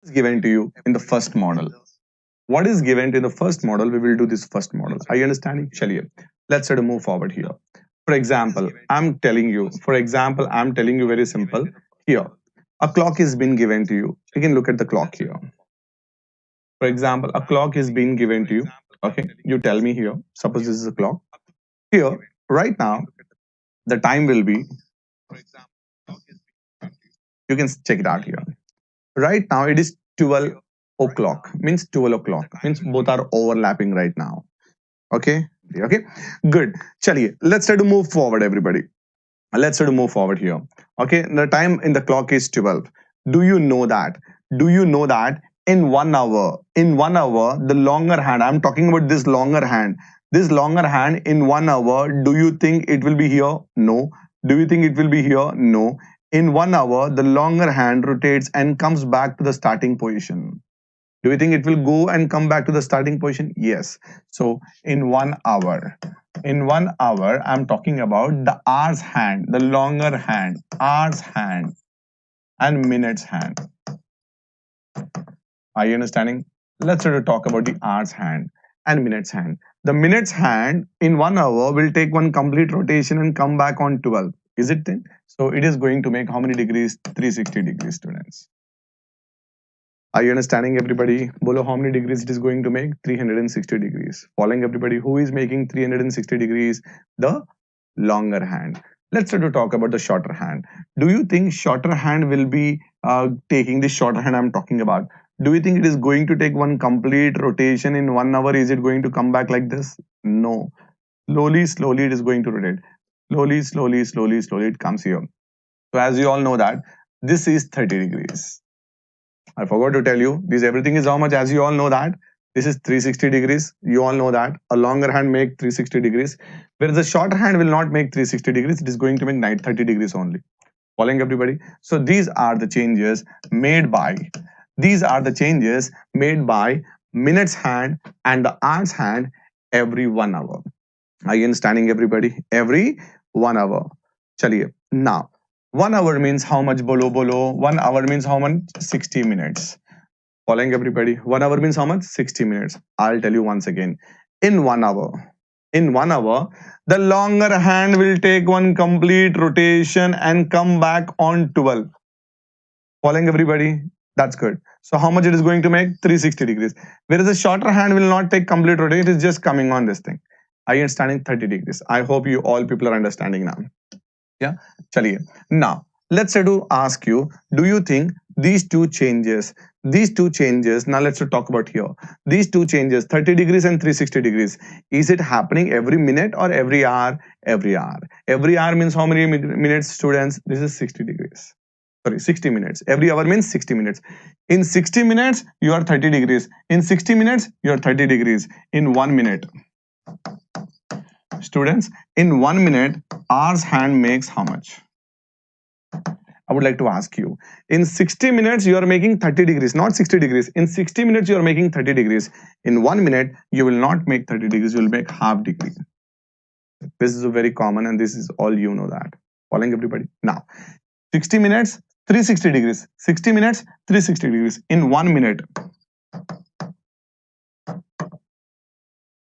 given to you in the first model. What is given to the first model, we will do this first model. Are you understanding? Chaliye, let's try to move forward here. For example, I'm telling you very simple. Here, a clock is been given to you. You can look at the clock here. For example, a clock is being given to you. Okay, you tell me here. Suppose this is a clock. Here, right now, the time will be. You can check it out here. Right now, it is 12 o'clock. Means 12 o'clock. Means both are overlapping right now. Okay. Okay. Good. Chaliye, let's try to move forward, everybody. Let's try to move forward here. Okay. The time in the clock is 12. Do you know that? Do you know that in 1 hour, the longer hand, I'm talking about this longer hand. This longer hand in 1 hour, do you think it will be here? No. Do you think it will be here? No. In 1 hour, the longer hand rotates and comes back to the starting position. Do you think it will go and come back to the starting position? Yes. So in 1 hour, I'm talking about the hours hand, the longer hand, hours hand, and minutes hand. Are you understanding? Let's try to talk about the hours hand and minutes hand. The minutes hand in 1 hour will take one complete rotation and come back on 12. Is it then? So it is going to make how many degrees? 360 degrees, students. Are you understanding, everybody? Bolo, how many degrees it is going to make? 360 degrees. Following, everybody? Who is making 360 degrees? The longer hand. Let's try to talk about the shorter hand. Do you think shorter hand will be taking this shorter hand I'm talking about? Do you think it is going to take one complete rotation in 1 hour? Is it going to come back like this? No. Slowly it is going to rotate. Slowly it comes here. So as you all know that this is 30 degrees. I forgot to tell you, this everything is how much, as you all know that. This is 360 degrees. You all know that. A longer hand make 360 degrees. Whereas a shorter hand will not make 360 degrees. It is going to make 30 degrees only. Following, everybody? So these are the changes made by minutes hand and the hours hand every 1 hour. Are you understanding, everybody? Every 1 hour. Chaliye. Now, 1 hour means how much? Bolo bolo. 1 hour means how much? 60 minutes. Following, everybody? 1 hour means how much? 60 minutes. I'll tell you once again. In 1 hour, the longer hand will take one complete rotation and come back on 12. Following, everybody? That's good. So how much it is going to make? 360 degrees. Whereas the shorter hand will not take complete rotation. It is just coming on this thing. Are you understanding? 30 degrees. I hope you all people are understanding now. Yeah. Chaliye. Now, let's try to ask you, do you think these two changes, now let's talk about here. These two changes, 30 degrees and 360 degrees, is it happening every minute or every hour? Every hour. Every hour means how many minutes, students? This is 60 degrees. Sorry, 60 minutes. Every hour means 60 minutes. In 60 minutes, you are 30 degrees. In 60 minutes, you are 30 degrees. In 1 minute, students, in 1 minute, hours hand makes how much? I would like to ask you, in 60 minutes, you are making 30 degrees, not 60 degrees. In 60 minutes, you are making 30 degrees. In 1 minute, you will not make 30 degrees, you will make half degree. This is very common and this is all you know that. Following, everybody? Now, 60 minutes, 360 degrees. 60 minutes, 360 degrees. In 1 minute,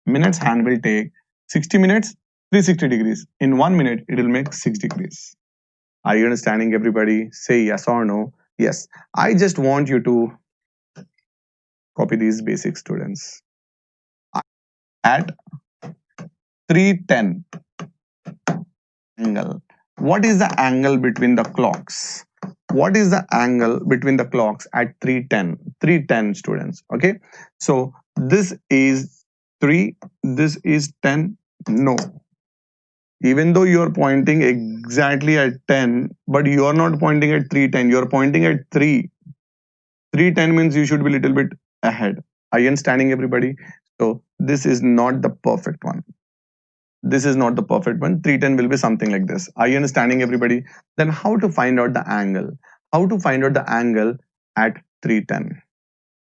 minutes hand will take 60 minutes, 360 degrees. In 1 minute, it will make 6 degrees. Are you understanding, everybody? Say yes or no. Yes. I just want you to copy these basic, students. At 310 angle. What is the angle between the clocks? What is the angle between the clocks at 310? 310, students. Okay. So this is 3. This is 10. No. Even though you are pointing exactly at 10, but you are not pointing at 310, you are pointing at 3. 310 means you should be a little bit ahead. Are you understanding, everybody? So this is not the perfect one. This is not the perfect one. 310 will be something like this. Are you understanding, everybody? Then how to find out the angle? How to find out the angle at 310?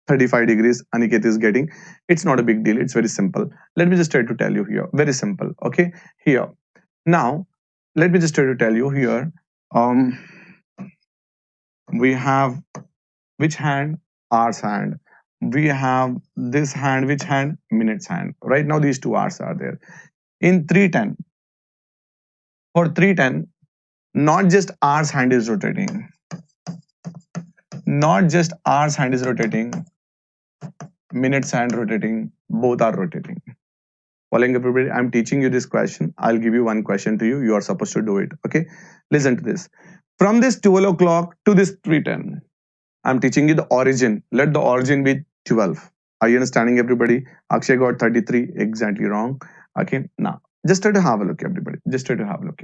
35 degrees Aniket is getting. It's not a big deal. It's very simple. Let me just try to tell you here. Very simple. Okay. Here. Now, let me just try to tell you here. We have which hand? hours hand. We have this hand, which hand? Minutes hand. Right now these two hours are there. In 310, for 310, not just hours hand is rotating. Not just hours hand is rotating. Minutes hand rotating. Both are rotating. Following everybody, I'm teaching you this question. I'll give you one question to you. You are supposed to do it. Okay. Listen to this. From this 12 o'clock to this 310, I'm teaching you the origin. Let the origin be 12. Are you understanding, everybody? Akshay got 33. Exactly wrong. Okay. Now, just try to have a look, everybody. Just try to have a look.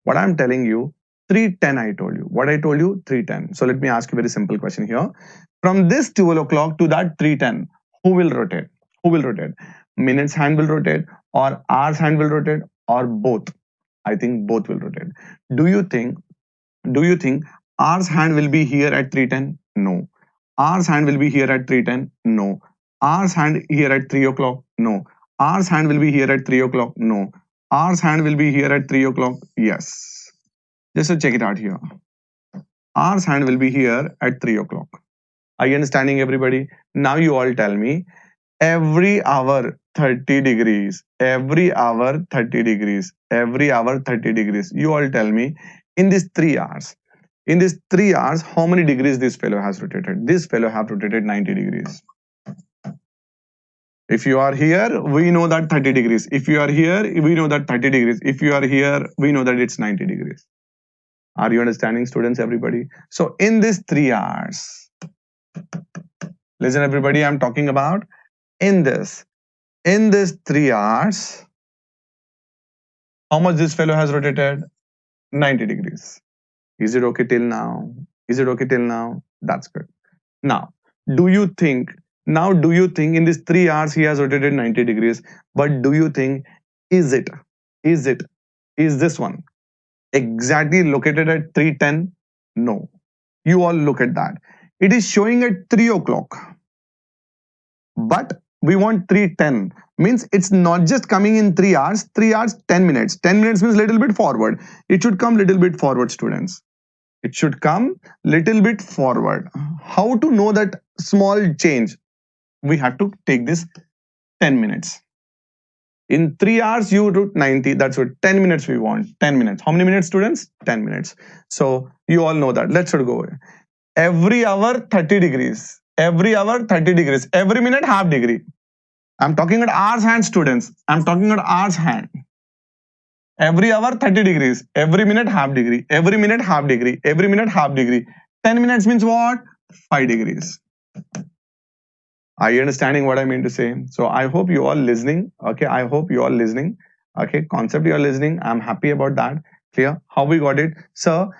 What I'm telling you, 310 I told you. What I told you, 310. So let me ask you a very simple question here. From this 12 o'clock to that 310, who will rotate? Who will rotate? Minutes hand will rotate, or hours hand will rotate, or both? I think both will rotate. Do you think hours hand will be here at 310? No. Hours hand will be here at 310? No. Hours hand here at 3 o'clock? No. Hours hand will be here at 3 o'clock? No. Hours hand will be here at 3 o'clock? Yes. Just to check it out here. Hours hand will be here at 3 o'clock. Are you understanding, everybody? Now you all tell me, every hour 30 degrees, every hour 30 degrees, every hour 30 degrees. You all tell me, in these 3 hours, how many degrees this fellow has rotated? This fellow have rotated 90 degrees. If you are here, we know that 30 degrees. If you are here, we know that 30 degrees. If you are here, we know that it's 90 degrees. Are you understanding, students, everybody? So in this 3 hours, listen, everybody, I'm talking about in this 3 hours, how much this fellow has rotated? 90 degrees. Is it okay till now? Is it okay till now? That's good. Now, do you think in these 3 hours he has rotated 90 degrees, but do you think, is this one exactly located at 310? No. You all look at that. It is showing at 3 o'clock, but we want 310. Means it's not just coming in 3 hours, 3 hours, 10 minutes. 10 minutes means little bit forward. It should come little bit forward, students. It should come little bit forward. How to know that small change? We have to take this 10 minutes. In 3 hours, you root 90. That's what 10 minutes we want. 10 minutes. How many minutes, students? 10 minutes. So you all know that. Let's go. Every hour, 30 degrees. Every hour, 30 degrees. Every minute, half degree. I'm talking at hours hand, students. I'm talking at hours hand. Every hour, 30 degrees. Every minute, half degree. Every minute, half degree. Every minute, half degree. 10 minutes means what? 5 degrees. Are you understanding what I mean to say? So I hope you all listening. Okay, I hope you all listening. Okay, concept you are listening. I'm happy about that. Clear? How we got it? So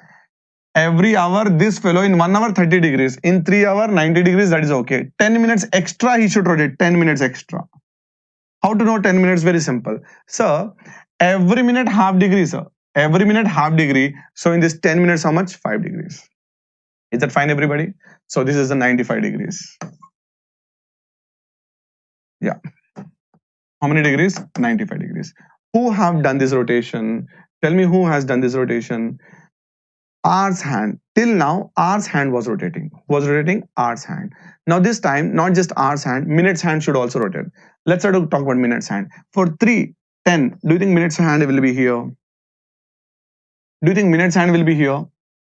every hour, this fellow in 1 hour 30 degrees. In 3 hour 90 degrees, that is okay. 10 minutes extra he should rotate. 10 minutes extra. How to know 10 minutes? Very simple. So every minute half degree, sir. Every minute half degree. So in this 10 minutes, how much? 5 degrees. Is that fine, everybody? So this is the 95 degrees. Yeah. How many degrees? 95 degrees. Who have done this rotation? Tell me who has done this rotation. Hours hand. Till now, hours hand was rotating. Who was rotating? Hours hand. Now this time, not just hours hand, minutes hand should also rotate. Let's start to talk about minutes hand. For 3:10, do you think minutes hand will be here? Do you think minutes hand will be here?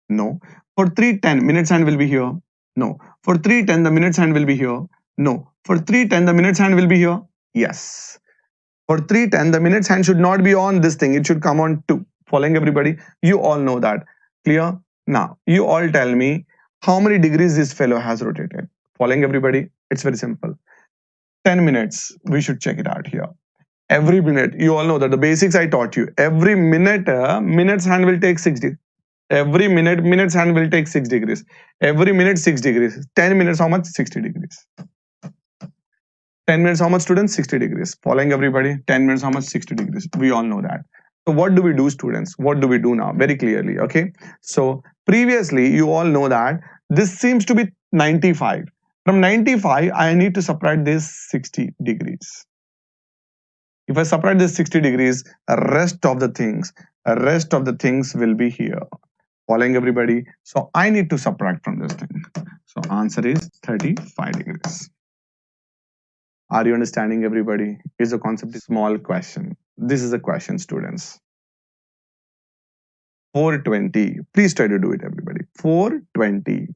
No. For 3:10, minutes hand will be here? No. For 3:10, the minutes hand will be here? No. For 3:10, the minutes hand will be here? Yes. For 3:10, the minutes hand should not be on this thing. It should come on 2. Following, everybody? You all know that. Clear? Now, you all tell me how many degrees this fellow has rotated. Following, everybody? It's very simple. 10 minutes. We should check it out here. Every minute, you all know that the basics I taught you. Every minute, minutes hand will take 60. Every minute, minutes hand will take 6 degrees. Every minute, 6 degrees. 10 minutes, how much? 60 degrees. 10 minutes, how much, students? 60 degrees. Following, everybody? 10 minutes, how much? 60 degrees. We all know that. So what do we do, students? What do we do now? Very clearly, okay? So previously, you all know that this seems to be 95. From 95, I need to subtract this 60 degrees. If I subtract this 60 degrees, rest of the things will be here. Following, everybody? So I need to subtract from this thing. So answer is 35 degrees. Are you understanding, everybody? Is the concept a small question? This is a question, students. 420. Please try to do it, everybody. 420.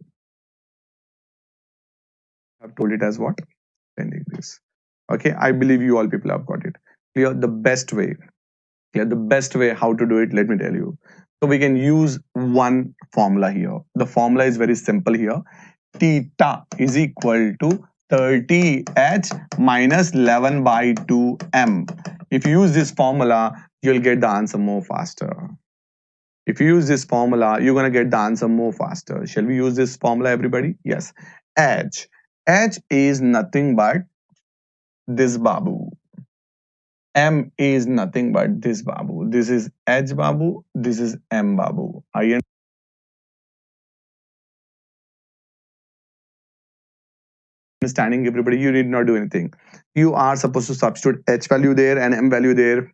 I've told it as what? 10 degrees. Okay, I believe you all people have got it. Clear the best way. Clear the best way how to do it. Let me tell you. So we can use one formula here. The formula is very simple here. Theta is equal to 30h minus 11 by 2m. If you use this formula, you'll get the answer more faster. If you use this formula, you're going to get the answer more faster. Shall we use this formula, everybody? Yes. H. H is nothing but this babu. M is nothing but this babu. This is H babu. This is M babu. Are you understanding, everybody? You need not do anything. You are supposed to substitute H value there and M value there.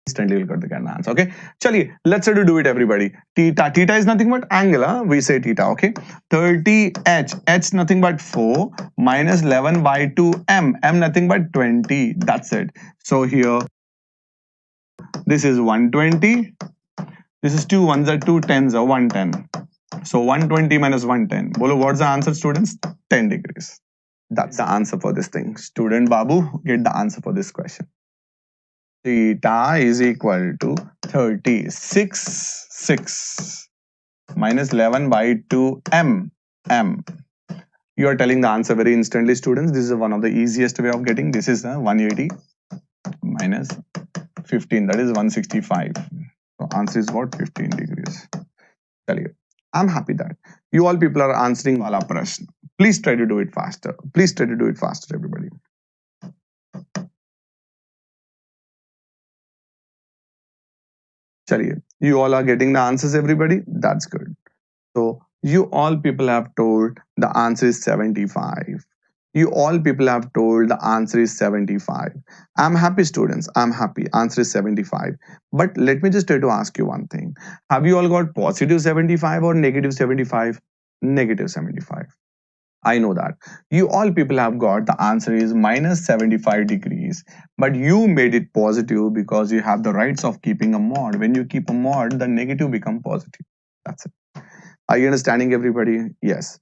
Instantly you'll get the answer. Okay, chaliye, let's try to do it, everybody. Theta is nothing but angle. We say theta. Okay, 30h, h nothing but 4 minus 11 by 2m, m nothing but 20. That's it. So here this is 120. This is 2 ones are 2 tens are 110. So 120 minus 110. Bolo, what's the answer, students? 10 degrees. That's the answer for this thing. Student Babu, get the answer for this question. Theta is equal to 36 minus 11 by 2 m. You are telling the answer very instantly, students. This is one of the easiest way of getting. This is 180 minus 15. That is 165. So answer is what? 15 degrees. I'm happy that you all people are answering wala prashna. Please try to do it faster. Please try to do it faster, everybody. Chaliye, you all are getting the answers, everybody. That's good. So you all people have told the answer is 75. You all people have told the answer is 75. I'm happy, students. I'm happy. Answer is 75. But let me just try to ask you one thing. Have you all got positive 75 or negative 75? Negative 75. I know that. You all people have got the answer is minus 75 degrees. But you made it positive because you have the rights of keeping a mod. When you keep a mod, the negative become positive. That's it. Are you understanding, everybody? Yes.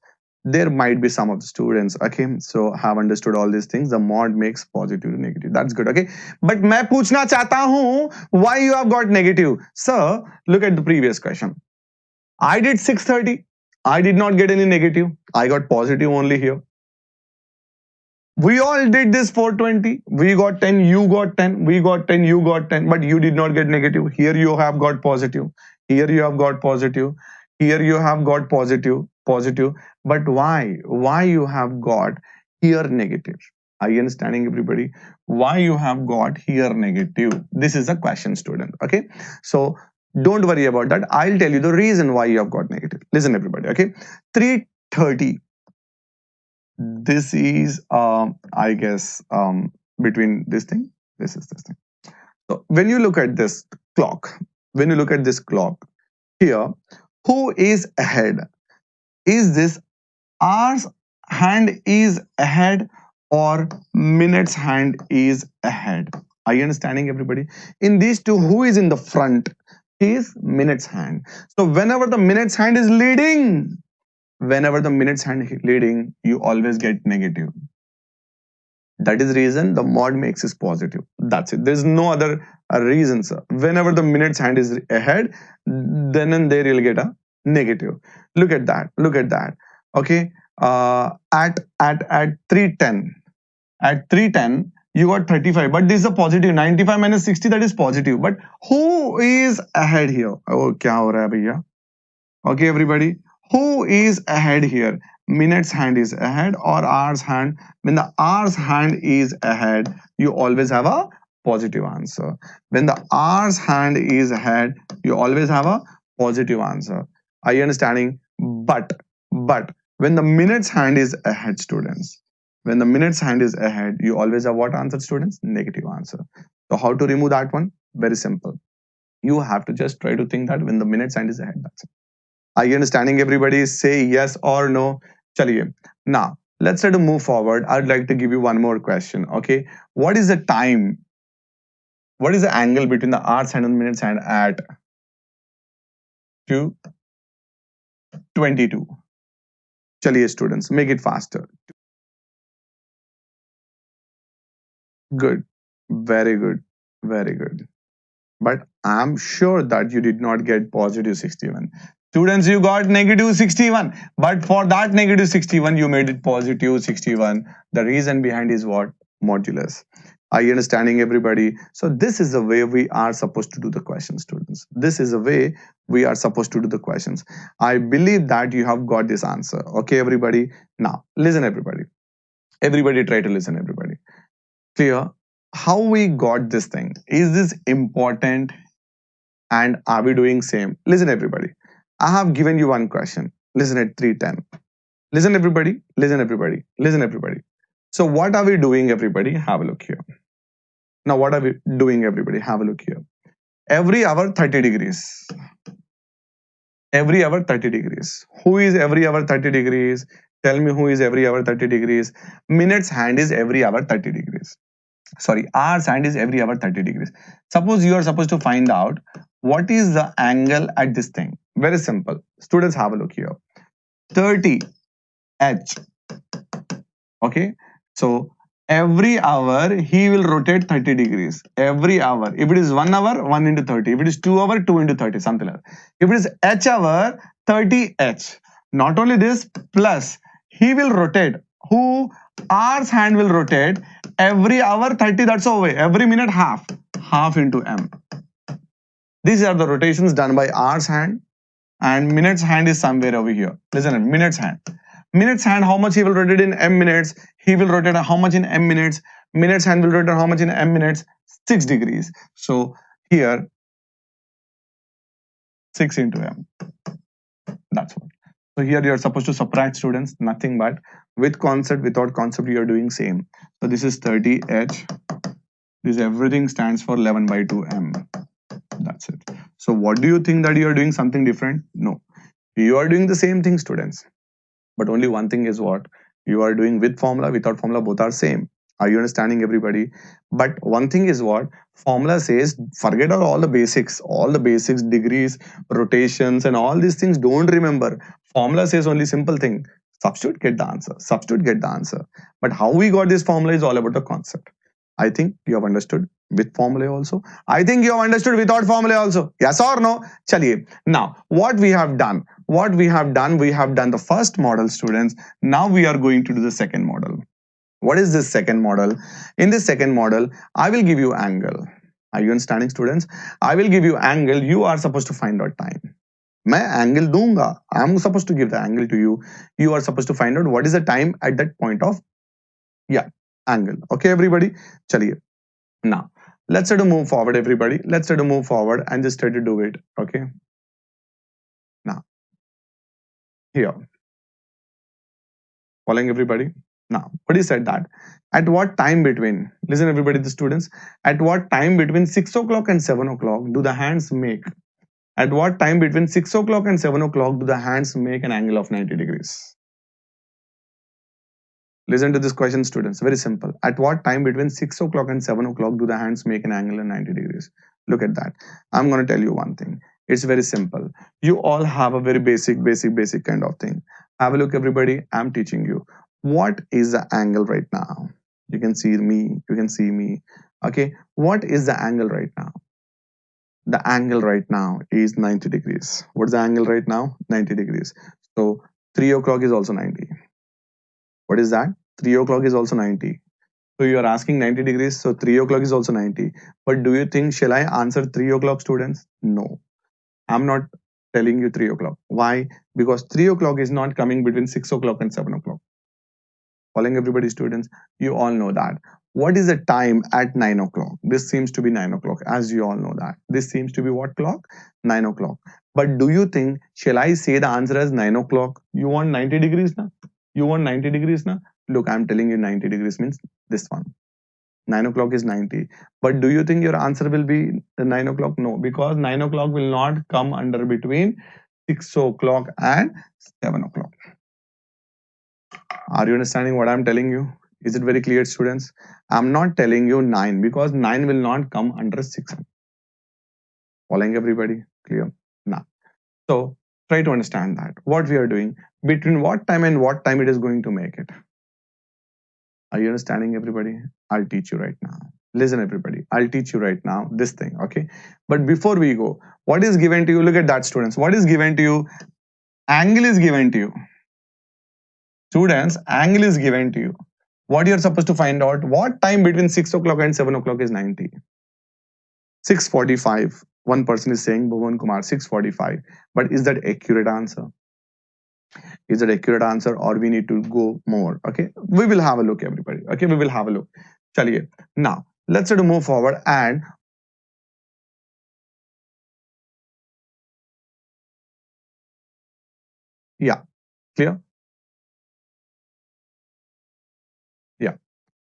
There might be some of the students, okay, so have understood all these things. The mod makes positive to negative. That's good, okay. But मैं पूछना चाहता हूँ, why you have got negative? Sir, look at the previous question. I did 630. I did not get any negative. I got positive only here. We all did this 420. We got 10, you got 10, we got 10, you got 10, but you did not get negative. Here you have got positive. Here you have got positive. Here you have got positive. But why? Why you have got here negative? Are you understanding, everybody? Why you have got here negative? This is a question, student. Okay. So don't worry about that. I'll tell you the reason why you have got negative. Listen, everybody. Okay. 330. This is I guess between this thing, this is this thing. So when you look at this clock, here, who is ahead? Is this hour's hand is ahead or minutes hand is ahead? Are you understanding, everybody? In these two, who is in the front? He is minutes hand. So whenever the minutes hand is leading, you always get negative. That is the reason the mod makes is positive. That's it. There's no other reason, sir. Whenever the minutes hand is ahead, then and there you'll get a negative. Look at that. Okay. At 310. At 310, you got 35. But this is a positive. 95 minus 60, that is positive. But who is ahead here? Oh, kya ho raha hai bhaiya? Okay, everybody. Who is ahead here? Minutes hand is ahead or hours hand? When the hours hand is ahead, you always have a positive answer. When the hours hand is ahead, you always have a positive answer. Are you understanding? But when the minutes hand is ahead, students, when the minutes hand is ahead, you always have what answer, students? Negative answer. So how to remove that one? Very simple. You have to just try to think that when the minutes hand is ahead, that's it. Are you understanding everybody? Say yes or no. Chaliye. Now, let's try to move forward. I'd like to give you one more question. Okay. What is the time? What is the angle between the hours hand and minutes hand at 2:22? Chaliye students, make it faster. Good. Very good. Very good. But I'm sure that you did not get positive 61. Students, you got negative 61. But for that negative 61, you made it positive 61. The reason behind is what? Modulus. Are you understanding everybody? So this is the way we are supposed to do the questions, students. This is the way we are supposed to do the questions. I believe that you have got this answer. Okay, everybody? Now, listen, everybody. Everybody try to listen, everybody. Clear? How we got this thing? Is this important? And are we doing same? Listen, everybody. I have given you one question. Listen at 310. Listen, everybody. Listen, everybody. Listen, everybody. So what are we doing, everybody? Have a look here. Now, what are we doing, everybody? Have a look here. Every hour, 30 degrees. Every hour, 30 degrees. Who is every hour, 30 degrees? Tell me who is every hour, 30 degrees. Minutes hand is every hour, 30 degrees. Sorry, hours hand is every hour, 30 degrees. Suppose you are supposed to find out what is the angle at this thing. Very simple. Students, have a look here. 30 H. Okay. So every hour he will rotate 30 degrees. Every hour. If it is 1 hour, 1 into 30. If it is 2 hour, 2 into 30. Something like that. If it is H hour, 30 H. Not only this, plus he will rotate. Who? R's hand will rotate every hour 30. That's away. Every minute half. Half into M. These are the rotations done by R's hand, and minutes hand is somewhere over here. Listen, minutes hand. Minutes hand, how much he will rotate in M minutes? He will rotate how much in M minutes? Minutes hand will rotate how much in M minutes? 6 degrees. So here, 6 into M. That's what. So here you are supposed to subtract, students, nothing but with concept, without concept, you are doing same. So this is 30H. This everything stands for 11 by 2M. That's it. So what do you think that you are doing something different? No. You are doing the same thing, students. But only one thing is what? You are doing with formula, without formula, both are same. Are you understanding, everybody? But one thing is what? Formula says, forget all the basics, degrees, rotations, and all these things. Don't remember. Formula says only simple thing. Substitute, get the answer. Substitute, get the answer. But how we got this formula is all about the concept. I think you have understood with formula also. I think you have understood without formula also. Yes or no? Chaliye. Now, what we have done? We have done the first model, students. Now we are going to do the second model. What is this second model? In this second model, I will give you angle. Are you understanding, students? I will give you angle. You are supposed to find out time. मैं angle दूंगा. I am supposed to give the angle to you. You are supposed to find out what is the time at that point of angle. Okay, everybody? Chaliye. Now, let's try to move forward, everybody. Let's try to move forward and just try to do it. Okay. Now, here. Following, everybody? Now, what he said that at what time between, listen, everybody, the students, at what time between 6 o'clock and 7 o'clock do the hands make? At what time between 6 o'clock and 7 o'clock do the hands make an angle of 90 degrees? Listen to this question, students. Very simple. At what time between 6 o'clock and 7 o'clock do the hands make an angle of 90 degrees? Look at that. I'm going to tell you one thing. It's very simple. You all have a very basic kind of thing. Have a look, everybody. I'm teaching you. What is the angle right now? You can see me. You can see me. Okay. What is the angle right now? The angle right now is 90 degrees. What's the angle right now? 90 degrees. So 3 o'clock is also 90. What is that? 3 o'clock is also 90. So you are asking 90 degrees. So 3 o'clock is also 90. But do you think, shall I answer 3 o'clock, students? No. I'm not telling you 3 o'clock. Why? Because 3 o'clock is not coming between 6 o'clock and 7 o'clock. Following, everybody, students, you all know that. What is the time at 9 o'clock? This seems to be 9 o'clock, as you all know that. This seems to be what clock? 9 o'clock. But do you think, shall I say the answer as 9 o'clock? You want 90 degrees now? You want 90 degrees now? Look, I'm telling you 90 degrees means this one. 9 o'clock is 90. But do you think your answer will be 9 o'clock? No, because 9 o'clock will not come under between 6 o'clock and 7 o'clock. Are you understanding what I'm telling you? Is it very clear, students? I'm not telling you 9 because 9 will not come under 6. Following everybody? Clear? Now, so try to understand that. What we are doing, between what time and what time it is going to make it. Are you understanding everybody? I'll teach you right now. Listen everybody, I'll teach you right now this thing, okay? But before we go, what is given to you? Look at that, students. What is given to you? Angle is given to you. Students, angle is given to you. What you're supposed to find out, what time between 6 o'clock and 7 o'clock is 90? 6:45. One person is saying, Bhuvan Kumar, 6:45. But is that accurate answer? Is that accurate answer, or we need to go more? Okay, we will have a look, everybody. Okay, we will have a look. Chaliye. Now, let's try to move forward and yeah, clear? Yeah.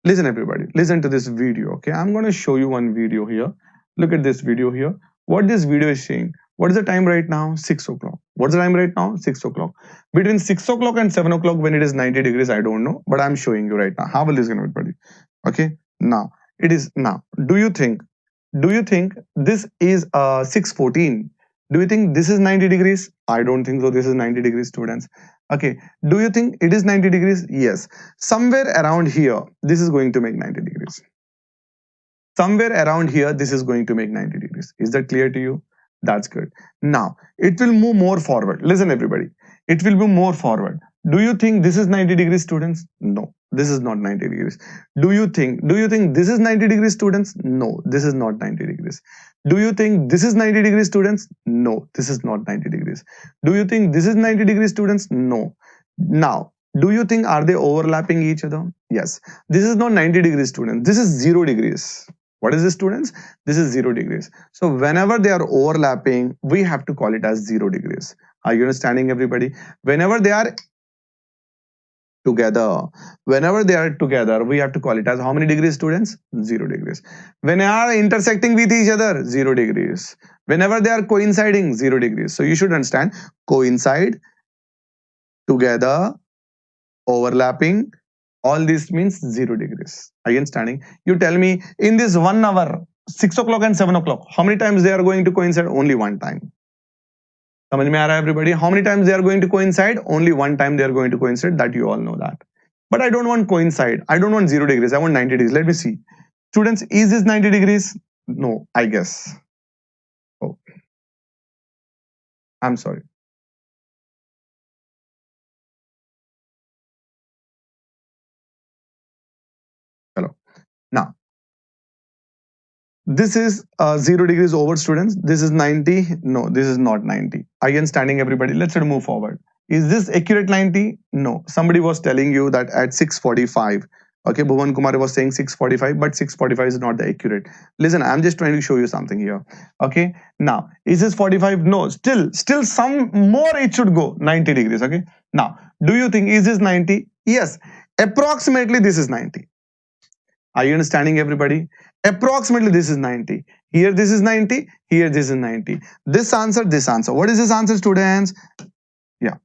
Listen, everybody, listen to this video. Okay, I'm going to show you one video here. Look at this video here. What this video is saying. What is the time right now? 6 o'clock. What's the time right now? 6 o'clock. Between 6 o'clock and 7 o'clock, when it is 90 degrees, I don't know, but I'm showing you right now. Have a listen, everybody. Okay, now it is now. Do you think this is 6:14? Do you think this is 90 degrees? I don't think so. This is 90 degrees, students. Okay, do you think it is 90 degrees? Yes. Somewhere around here, this is going to make 90 degrees. Somewhere around here, this is going to make 90 degrees. Is that clear to you? That's good. Now, it will move more forward. Listen, everybody. It will be more forward. Do you think this is 90 degrees, students? No, this is not 90 degrees. Do you think this is 90 degrees, students? No, this is not 90 degrees. Do you think this is 90 degrees, students? No, this is not 90 degrees. Do you think this is 90 degrees, students? No. Now, do you think are they overlapping each other? Yes. This is not 90 degrees, students. This is 0 degrees. What is this, students? This is 0 degrees. So whenever they are overlapping, we have to call it as 0 degrees. Are you understanding, everybody? Whenever they are together, we have to call it as how many degrees, students? 0 degrees. When they are intersecting with each other, 0 degrees. Whenever they are coinciding, 0 degrees. So you should understand, coincide, together, overlapping, all this means 0 degrees. Are you understanding? You tell me, in this 1 hour, 6 o'clock and 7 o'clock, how many times they are going to coincide? Only one time. समझ में आ रहा है, everybody? How many times they are going to coincide? Only one time they are going to coincide. That you all know that. But I don't want coincide. I don't want 0 degrees. I want 90 degrees. Let me see. Students, is this 90 degrees? No, I guess. Oh, I'm sorry. Hello. Now, this is 0 degrees over, students. This is 90. No, this is not 90. Again, standing, everybody. Let's try to move forward. Is this accurate 90? No. Somebody was telling you that at 6:45. Okay, Bhuvan Kumar was saying 6:45, but 6:45 is not the accurate. Listen, I'm just trying to show you something here. Okay, now is this 45? No, still some more it should go 90 degrees. Okay, now do you think is this 90? Yes, approximately this is 90. Are you understanding, everybody? Approximately this is 90. Here this is 90. Here this is 90. This answer, this answer. What is this answer, students? Yeah.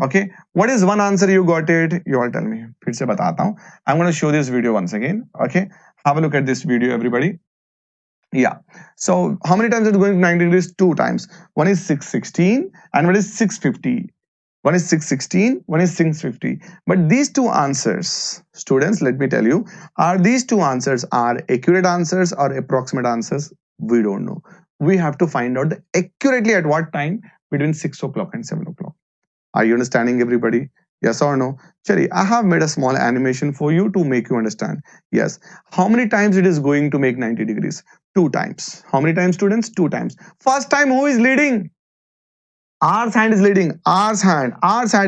Okay. What is one answer you got it? You all tell me. फिर से बताता हूँ. I'm going to show this video once again. Okay. Have a look at this video, everybody. Yeah. So how many times is it going to 90 degrees? 2 times. One is 616 and one is 650. One is 616, one is 650. But these two answers, students, let me tell you, are these two answers are accurate answers or approximate answers? We don't know. We have to find out accurately at what time between 6 o'clock and 7 o'clock. Are you understanding, everybody? Yes or no? Chari, I have made a small animation for you to make you understand. Yes. How many times it is going to make 90 degrees? 2 times. How many times, students? 2 times. First time, who is leading? R's hand is leading. R's hand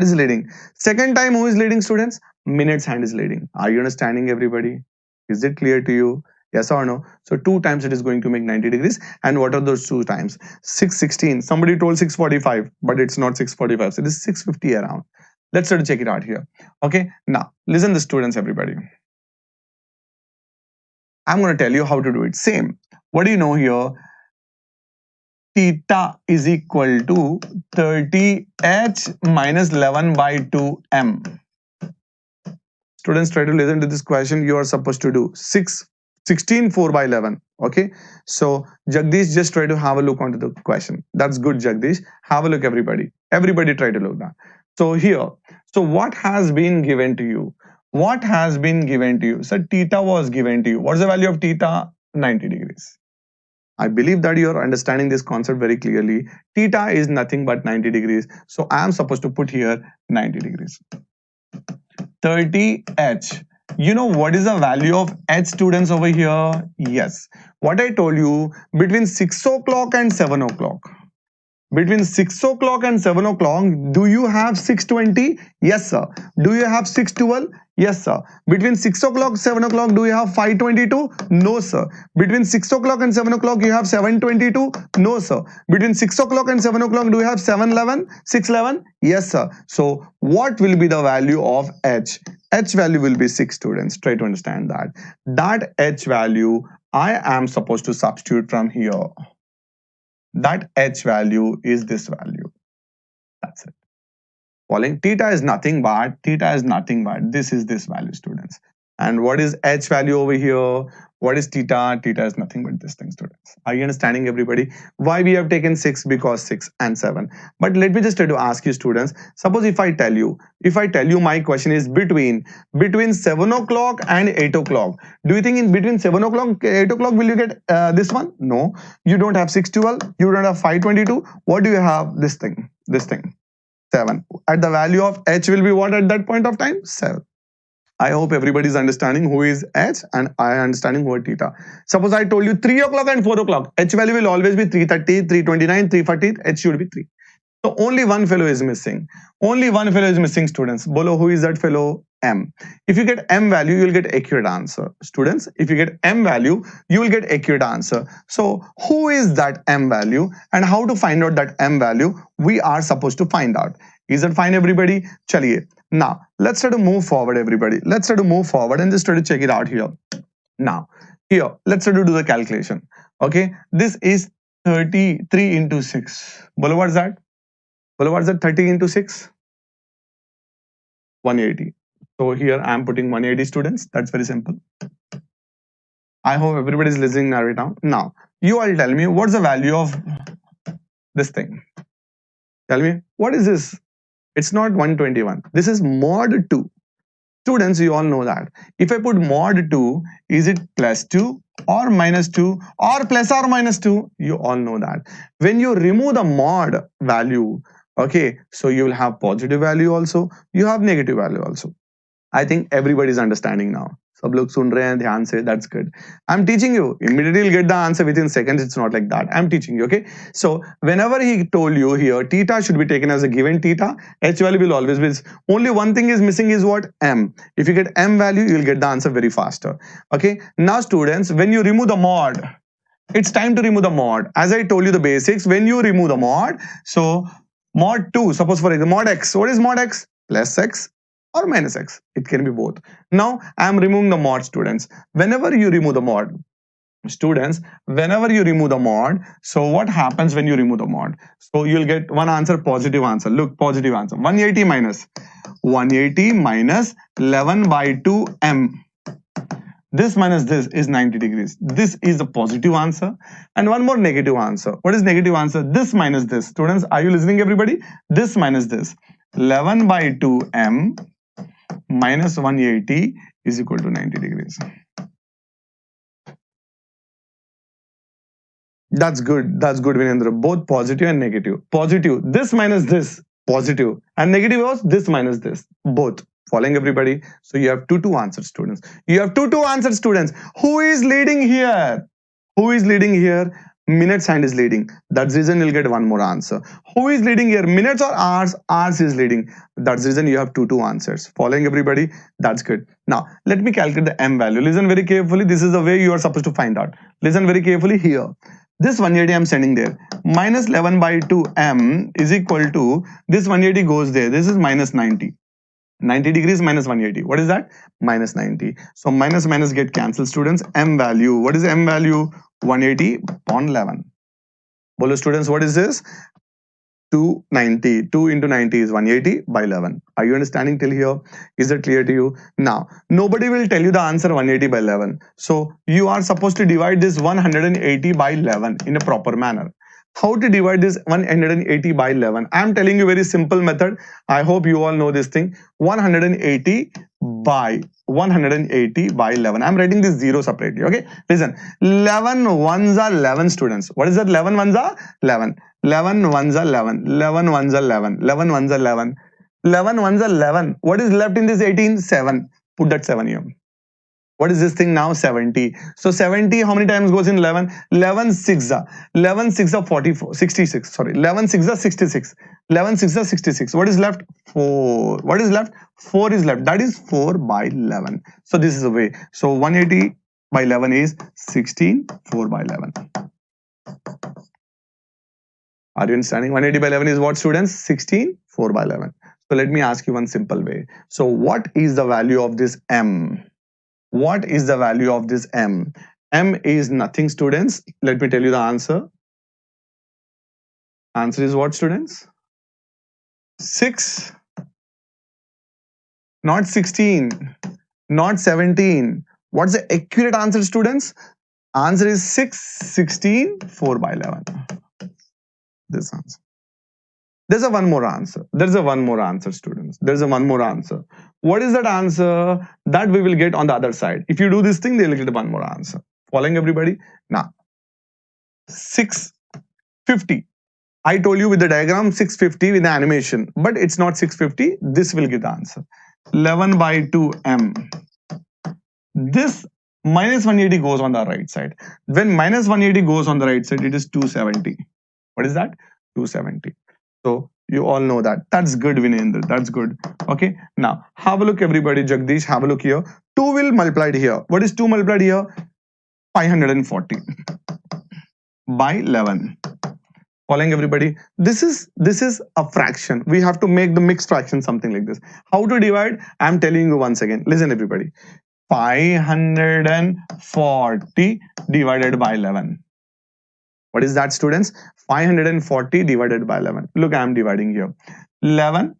is leading. Second time, who is leading, students? Minutes hand is leading. Are you understanding, everybody? Is it clear to you? Yes or no? So 2 times it is going to make 90 degrees. And what are those 2 times? 616. Somebody told 645, but it's not 645. So it is 650 around. Let's try to check it out here. Okay. Now, listen the students, everybody. I'm going to tell you how to do it. Same. What do you know here? theta is equal to 30h minus 11 by 2m. Students, try to listen to this question. You are supposed to do 16 4 by 11. Okay, so Jagdish, just try to have a look onto the question. That's good, Jagdish. Have a look, everybody. Everybody try to look that. So here, so what has been given to you? What has been given to you? So theta was given to you. What's the value of theta? 90 degrees. I believe that you are understanding this concept very clearly. Theta is nothing but 90 degrees. So I am supposed to put here 90 degrees. 30h. You know what is the value of h, students, over here? Yes. What I told you, between 6 o'clock and 7 o'clock. Between 6 o'clock and 7 o'clock, do you have 620? Yes, sir. Do you have 612? Yes, sir. Between 6 o'clock, 7 o'clock, do you have 522? No, sir. Between 6 o'clock and 7 o'clock, you have 722? No, sir. Between 6 o'clock and 7 o'clock, do you have 711? 611? Yes, sir. So what will be the value of h? H value will be 6, students. Try to understand that. That h value, I am supposed to substitute from here. That h value is this value. That's it. Following, theta is nothing but this is this value, students. And what is h value over here? What is theta? Theta is nothing but this thing, students. Are you understanding, everybody? Why we have taken 6? Because 6 and 7. But let me just try to ask you, students. Suppose if I tell you my question is between 7 o'clock and 8 o'clock. Do you think in between 7 o'clock 8 o'clock will you get this one? No. You don't have 612. You don't have 522. What do you have? This thing. 7. At the value of h will be what at that point of time? 7. I hope everybody is understanding who is h and I am understanding who is theta. Suppose I told you 3 o'clock and 4 o'clock. H value will always be 330, 329, 340. H should be 3. So only one fellow is missing. Only one fellow is missing, students. Bolo, who is that fellow? M. If you get M value, you will get accurate answer. Students, if you get M value, you will get accurate answer. So who is that M value and how to find out that M value? We are supposed to find out. Is that fine, everybody? Chaliye. Now, let's try to move forward, everybody. Let's try to move forward and just try to check it out here. Now, here, let's try to do the calculation. Okay, this is 33 into 6. Bolo, what's that? Bolo, what's that? 30 into 6? 180. So here I am putting 180, students. That's very simple. I hope everybody is listening right now. Now, you all tell me what's the value of this thing. Tell me, what is this? It's not 121. This is mod 2. Students, you all know that. If I put mod 2, is it plus 2 or minus 2 or plus or minus 2? You all know that. When you remove the mod value, okay, so you will have positive value also. You have negative value also. I think everybody is understanding now. Sab log sun rahe hain, dhyan se, that's good. I'm teaching you. Immediately you'll get the answer within seconds. It's not like that. I'm teaching you, okay? So whenever he told you here, theta should be taken as a given theta. H value will always be. Only one thing is missing is what? M. If you get M value, you'll get the answer very faster. Okay? Now students, when you remove the mod, it's time to remove the mod. As I told you the basics, when you remove the mod, so mod 2, suppose for example, mod x. What is mod x? Plus x or minus x. It can be both. Now I am removing the mod, students. Whenever you remove the mod, students, whenever you remove the mod, so what happens when you remove the mod? So you'll get one answer, positive answer. Look, positive answer. 180 minus 11 by 2m. This minus this is 90 degrees. This is the positive answer. And one more negative answer. What is negative answer? This minus this. Students, are you listening, everybody? This minus this. 11 by 2m minus 180 is equal to 90 degrees. That's good. That's good, Vinendra. Both positive and negative. Positive. This minus this. Positive. And negative was this minus this. Both. Following, everybody? So you have two answers, students. You have two answers, students. Who is leading here? Who is leading here? Minutes hand is leading. That's the reason you'll get one more answer. Who is leading here? Minutes or hours? Hours is leading. That's the reason you have two answers. Following, everybody? That's good. Now, let me calculate the M value. Listen very carefully. This is the way you are supposed to find out. Listen very carefully here. This 180 I'm sending there. Minus 11 by 2m is equal to, this 180 goes there. This is minus 90. 90 degrees minus 180. What is that? Minus 90. So minus minus get cancelled, students. M value. What is M value? 180 upon 11. Bolo students, what is this? 290. 2 into 90 is 180 by 11. Are you understanding till here? Is it clear to you? Now, nobody will tell you the answer 180 by 11. So, you are supposed to divide this 180 by 11 in a proper manner. How to divide this 180 by 11? I am telling you very simple method. I hope you all know this thing. 180 by 180 by 11. I'm writing this zero separately. Okay, listen. 11 ones are 11 students. What is that? 11 ones are 11. 11 ones are 11. 11 ones are 11. 11 ones are 11. 11 ones are 11. What is left in this 18? 7. Put that 7 here. What is this thing now? 70. So 70, how many times goes in 11? 11 6 are 11 6 are 44, 66. Sorry, 11 6 are 66. 11 6 are 66. What is left? 4. What is left? 4 is left. That is 4 by 11. So this is the way. So 180 by 11 is 16. 4 by 11. Are you understanding? 180 by 11 is what, students? 16. 4 by 11. So let me ask you one simple way. So what is the value of this m? What is the value of this m? M is nothing, students. Let me tell you the answer. Answer is what, students? 6. Not 16. Not 17. What's the accurate answer, students? Answer is 6, 16, 4 by 11. This answer. There's a one more answer. There's a one more answer, students. There's a one more answer. What is that answer? That we will get on the other side. If you do this thing, they'll get one more answer. Following everybody? Now, 650. I told you with the diagram 650 with the animation, but it's not 650. This will give the answer. 11 by 2m. This minus 180 goes on the right side. When minus 180 goes on the right side, it is 270. What is that? 270. So you all know that. That's good, Vinendra. That's good. Okay. Now have a look, everybody. Jagdish, have a look here. 2 will multiplied here. What is 2 multiplied here? 540 by 11. Following everybody. This is a fraction. We have to make the mixed fraction something like this. How to divide? I'm telling you once again. Listen, everybody. 540 divided by 11. What is that, students? 540 divided by 11. Look, I'm dividing here. 11.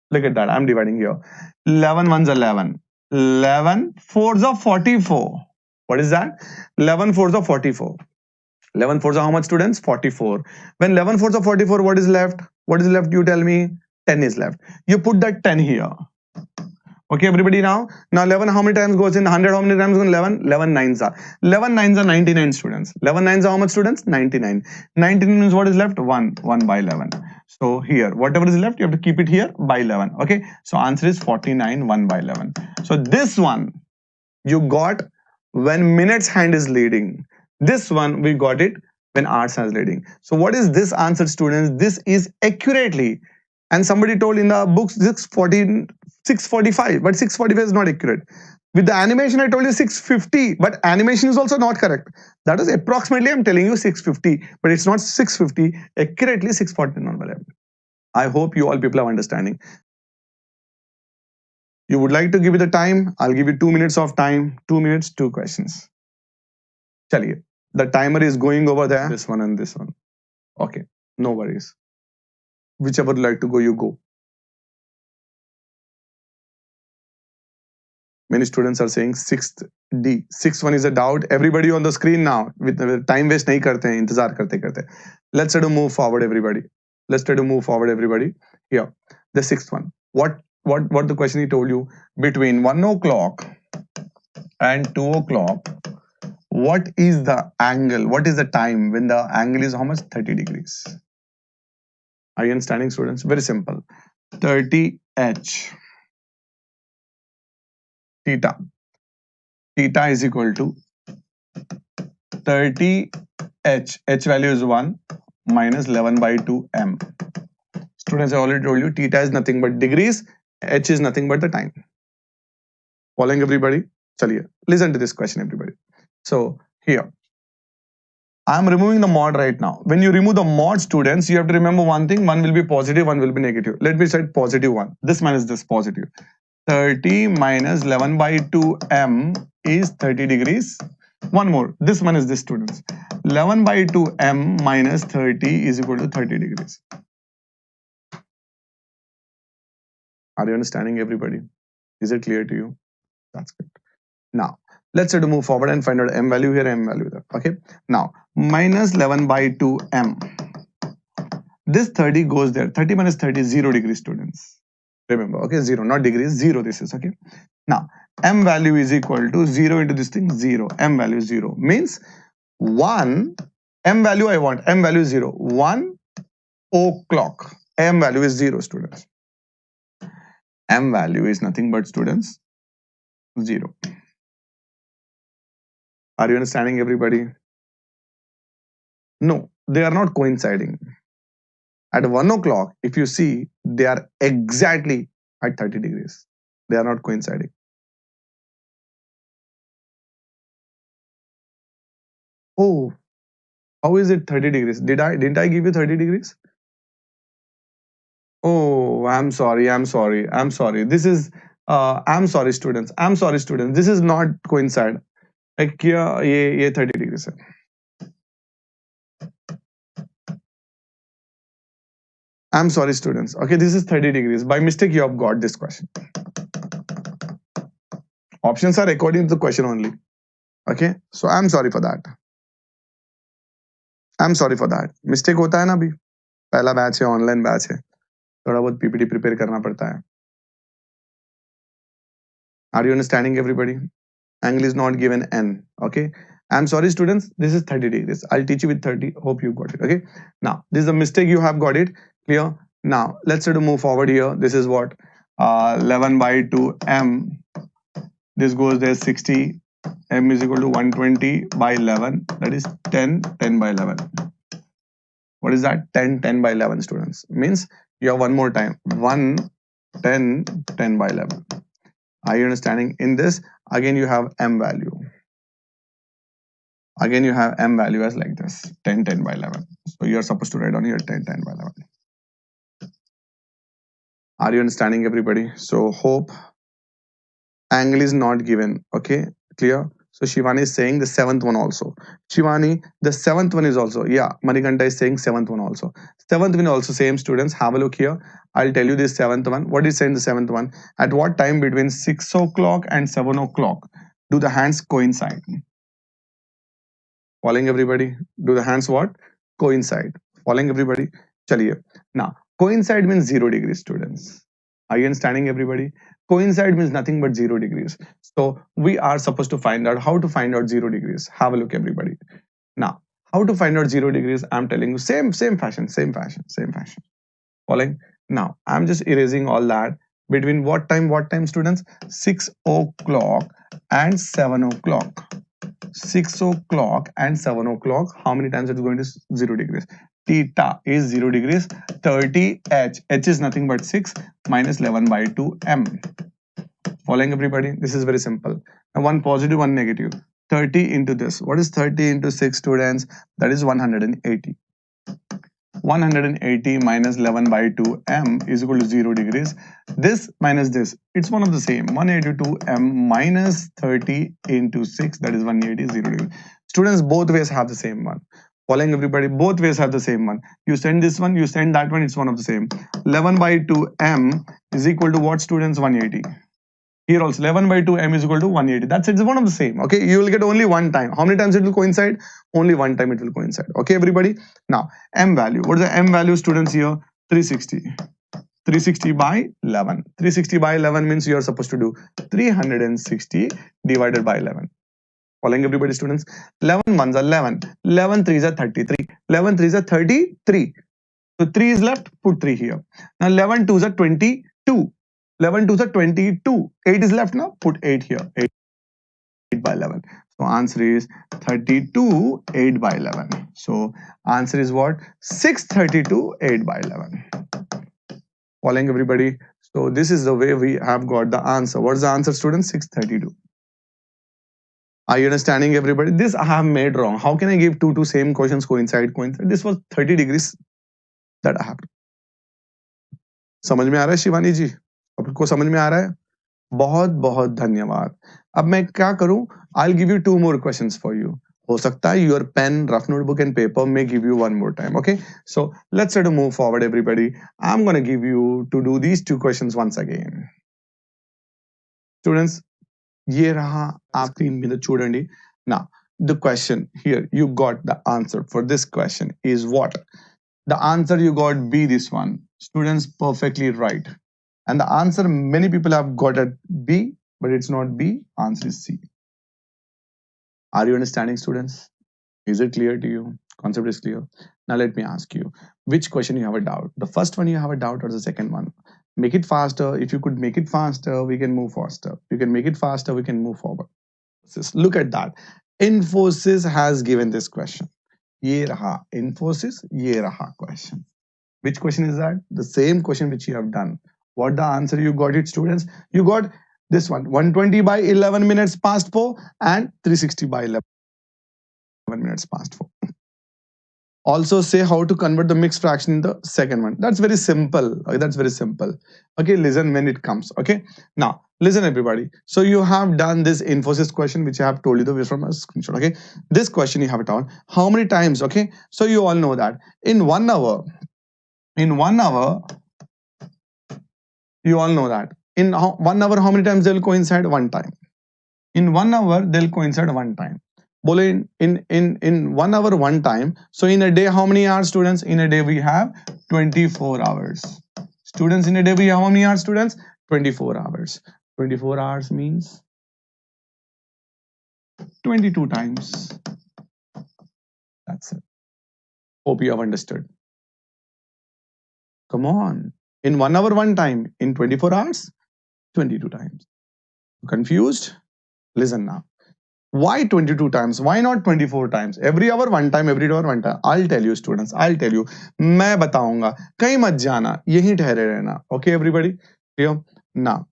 Look at that. I'm dividing here. 11 ones are 11. 11 fours are 44. What is that? 11 fours are 44. 11 fours are how much, students? 44. When 11 fours are 44, what is left? What is left? You tell me. 10 is left. You put that 10 here. Okay, everybody, now 11 how many times goes in 100? How many times goes in 11? 11 nines are 99, students. 11 nines are how much, students? 99. 99 means what is left? 1 by 11. So here whatever is left, you have to keep it here by 11. Okay, so answer is 49, 1 by 11. So this one you got when minutes hand is leading. This one we got it when arts hand is leading. So what is this answer, students? This is accurately, and somebody told in the books 645, but 645 is not accurate. With the animation, I told you 650, but animation is also not correct. That is approximately, I'm telling you 650, but it's not 650, accurately 649. I hope you all people are understanding. You would like to give it the time? I'll give you 2 minutes of time. 2 minutes, 2 questions. Chaliye. The timer is going over there. This one and this one. Okay, no worries. Whichever you like to go, you go. Many students are saying 6th D. 6th one is a doubt. Everybody on the screen now. With time waste nahi karte hain, intezar karte karte. Let's try to move forward, everybody. Let's try to move forward, everybody. Here, the 6th one. What the question he told you? Between 1 o'clock and 2 o'clock, what is the angle? What is the time when the angle is how much? 30 degrees. Are you understanding, students? Very simple. 30h. Theta is equal to 30h. H value is 1 minus 11 by 2 m. Students, I already told you theta is nothing but degrees. H is nothing but the time. Following everybody? Chaliye. Listen to this question, everybody. So here, I am removing the mod right now. When you remove the mod, students, you have to remember one thing. One will be positive, one will be negative. Let me set positive one. This minus this positive. 30 minus 11 by 2 m is 30 degrees. One more. This one is this, students. 11 by 2m minus 30 is equal to 30 degrees. Are you understanding, everybody? Is it clear to you? That's good. Now, let's try to move forward and find out m value here, m value there. Okay. Now, minus 11 by 2m. This 30 goes there. 30 minus 30 is 0 degrees, students. Remember, okay, 0, not degrees, 0 this is, okay. Now, m value is equal to 0 into this thing, 0. M value is 0. Means 1, m value I want, m value is 0. 1 o'clock. M value is 0, students. M value is nothing but, students, 0. Are you understanding, everybody? No, they are not coinciding. At 1 o'clock, if you see, they are exactly at 30 degrees. They are not coinciding. Oh, how is it 30 degrees? Didn't I give you 30 degrees? Oh, I'm sorry. This is I'm sorry, students. This is not coincide. Like ये 30 degrees है. I'm sorry, students. Okay, this is 30 degrees. By mistake, you have got this question. Options are according to the question only. Okay, so I'm sorry for that. Mistake होता है ना अभी. पहला batch है, online batch है. थोड़ा बहुत PPT prepare करना पड़ता है. Are you understanding, everybody? Angle is not given n. Okay. I'm sorry, students. This is 30 degrees. I'll teach you with 30. Hope you got it. Okay. Now, this is a mistake. You have got it. Clear? Now, let's try to move forward here. This is what? 11 by 2 m. This goes there 60. M is equal to 120 by 11. That is 10 by 11. What is that? 10 by 11, students. Means you have one more time. 1, 10 by 11. Are you understanding? In this, again you have m value. Again you have m value as like this, 10 by 11. So you are supposed to write on here 10 by 11. Are you understanding, everybody? So hope angle is not given. Okay, clear? So Shivani is saying the 7th one also. Shivani, the 7th one is also. Yeah, Manikanta is saying 7th one also. 7th one also same, students. Have a look here. I'll tell you this 7th one. What is saying the 7th one? At what time between 6 o'clock and 7 o'clock do the hands coincide? Following, everybody? Do the hands what? Coincide. Following, everybody? Chaliye. Now, coincide means 0 degrees, students. Are you understanding, everybody? Coincide means nothing but 0 degrees. So we are supposed to find out how to find out 0 degrees. Have a look, everybody. Now, how to find out 0 degrees? I'm telling you, same fashion. Following. Now, I'm just erasing all that. Between what time, students? 6 o'clock and 7 o'clock. 6 o'clock and 7 o'clock. How many times it is going to 0 degrees? Theta is 0 degrees. 30 h. H is nothing but 6 minus 11 by 2 m. Following, everybody? This is very simple. Now, one positive, one negative. 30 into this. What is 30 into 6, students? That is 180. 180 minus 11 by 2 m is equal to 0 degrees. This minus this, it's one of the same. 182 m minus 30 into 6, that is 180, 0 degrees. Students, both ways have the same one. Following, everybody? Both ways have the same one. You send this one, you send that one, it's one of the same. 11 by 2 m is equal to what, students? 180. Here also 11 by 2 m is equal to 180. That's it. It's one of the same. Okay, you will get only one time. How many times it will coincide? Only one time it will coincide. Okay, everybody? Now, m value. What is the m value, students, here? 360. 360 by 11. 360 by 11 means you are supposed to do 360 divided by 11. Following, everybody, students? 11 ones are 11. 11 threes are 33. 11 threes are 33. So 3 is left, put 3 here. Now 11 twos are 22. 11 twos are 22. 8 is left now, put 8 here. 8 by 11. So answer is 32, 8 by 11. So answer is what? 632, 8 by 11. Following, everybody? So this is the way we have got the answer. What's the answer, students? 632. Are you understanding, everybody? This I have made wrong. How can I give two same questions coincide? This was 30 degrees that I have. समझ में आ रहा है शिवानी जी? आपको समझ में आ रहा है? बहुत बहुत धन्यवाद। अब मैं क्या करूं, I give you 2 more questions for you. हो सकता है your pen, rough notebook and paper may give you 1 more time. Okay, so let's try to move forward everybody. I'm going to give you to do these 2 questions once again. Students, ये रहा आप screen మీద చూడండి. Now the question here, you got the answer for this question is what? The answer you got B, this one. Students, perfectly right. And the answer many people have got at B, but it's not B. Answer is C. Are you understanding, students? Is it clear to you? Concept is clear. Now let me ask you, which question you have a doubt? The first one you have a doubt or the second one? Make it faster. If you could make it faster, we can move faster. You can make it faster, we can move forward. Look at that. Infosys has given this question. Ye raha Infosys, ye raha question. Which question is that? The same question which you have done. What the answer you got it, students? You got this one, 120 by 11 minutes past 4 and 360 by 11 minutes past 4. Also say how to convert the mixed fraction in the second one. That's very simple. Okay, that's very simple. Okay, listen when it comes. Okay, now listen everybody. So you have done this Infosys question which I have told you the way from a screenshot. Okay, this question you have it on. How many times? Okay, so you all know that in 1 hour, you all know that in 1 hour how many times they'll coincide? One time. In 1 hour they'll coincide one time. Bole in 1 hour one time. So in a day how many hours, students? In a day we have 24 hours. Students, in a day we have how many hours, students? 24 hours. 24 hours means 22 times. That's it. Hope you have understood. Come on. In 1 hour one time, in 24 hours 22 times. Confused? Listen now. Why 22 times? Why not 24 times? Every hour one time, every hour one time. I'll tell you, students. I'll tell you. मैं बताऊंगा. कहीं मत जाना. यहीं ठहरे रहना. Okay, everybody? Clear? Now,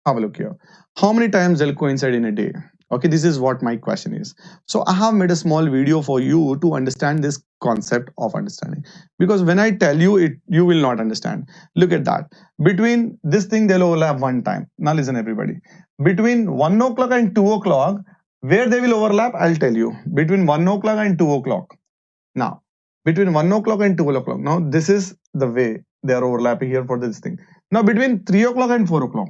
have a look here. How many times they'll coincide in a day? Okay, this is what my question is. So I have made a small video for you to understand this concept of understanding. Because when I tell you it, you will not understand. Look at that. Between this thing, they'll overlap one time. Now listen, everybody. Between 1 o'clock and 2 o'clock, where they will overlap, I'll tell you. Between 1 o'clock and 2 o'clock. Now, between 1 o'clock and 2 o'clock. Now, this is the way they are overlapping here for this thing. Now, between 3 o'clock and 4 o'clock.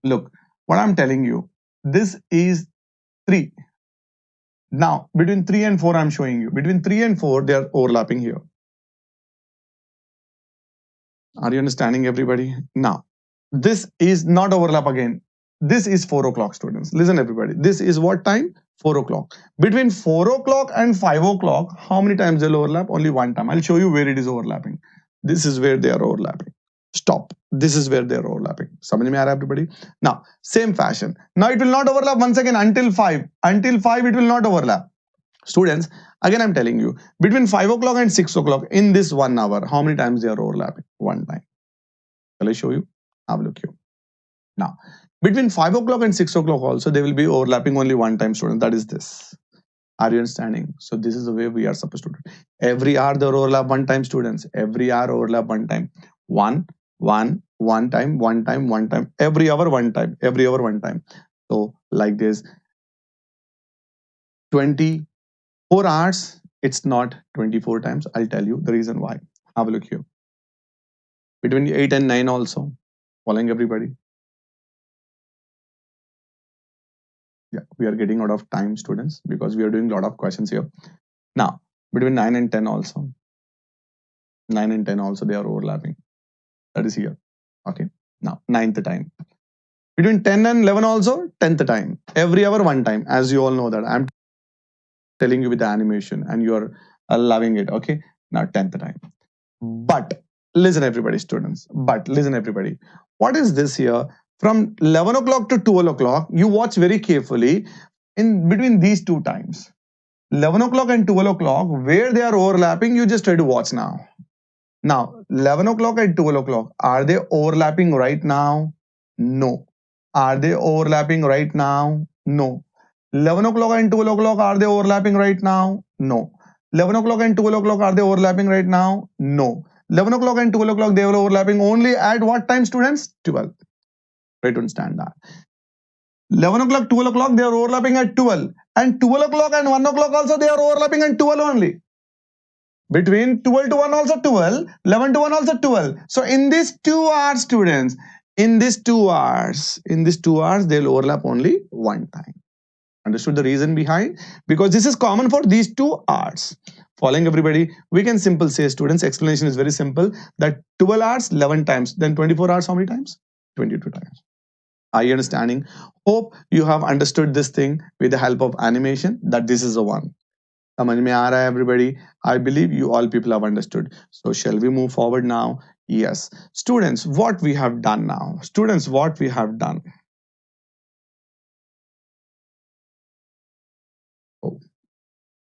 Look, what I'm telling you, this is 3. Now, between 3 and 4, I'm showing you. Between 3 and 4, they are overlapping here. Are you understanding, everybody? Now, this is not overlap again. This is 4 o'clock, students. Listen, everybody. This is what time? 4 o'clock. Between 4 o'clock and 5 o'clock, how many times they'll overlap? Only one time. I'll show you where it is overlapping. This is where they are overlapping. Stop. This is where they are overlapping. समझ में आ रहा है, everybody? Now, same fashion. Now, it will not overlap once again until 5. Until 5, it will not overlap. Students, again I'm telling you, between 5 o'clock and 6 o'clock, in this 1 hour, how many times they are overlapping? One time. Shall I show you? Have a look here. Now, between 5 o'clock and 6 o'clock also, they will be overlapping only one time, student. That is this. Are you understanding? So this is the way we are supposed to do it. Every hour they overlap one time, students. Every hour overlap one time. One time, one time. Every hour one time. Every hour one time. So like this. 24 hours, it's not 24 times. I'll tell you the reason why. Have a look here. Between 8 and 9 also. Following everybody. Yeah, we are getting out of time, students, because we are doing a lot of questions here. Now, between 9 and 10 also. 9 and 10 also, they are overlapping. That is here. Okay. Now, 9th time. Between 10 and 11 also, 10th time. Every hour, one time. As you all know that. I'm telling you with the animation and you are loving it. Okay. Now, 10th time. But, listen everybody, students. But, listen everybody. What is this here? From 11 o'clock to 12 o'clock, you watch very carefully in between these two times. 11 o'clock and 12 o'clock, where they are overlapping, you just try to watch now. Now, 11 o'clock and 12 o'clock, are they overlapping right now? No. Are they overlapping right now? No. 11 o'clock and 12 o'clock, are they overlapping right now? No. 11 o'clock and 12 o'clock, are they overlapping right now? No. 11 o'clock and 12 o'clock, they were overlapping only at what time, students? 12. Try to understand that. 11 o'clock, 12 o'clock, they are overlapping at 12. And 12 o'clock and 1 o'clock also, they are overlapping at 12 only. Between 12 to 1 also 12, 11 to 1 also 12. So in these 2 hours, students, in these 2 hours, they'll overlap only one time. Understood the reason behind? Because this is common for these 2 hours. Following everybody, we can simple say, students, explanation is very simple, that 12 hours, 11 times, then 24 hours, how many times? 22 times. Are you understanding? Hope you have understood this thing with the help of animation, that this is the one. समझ में आ रहा है everybody? I believe you all people have understood. So shall we move forward now? Yes. Students, what we have done now? Students, what we have done? Oh,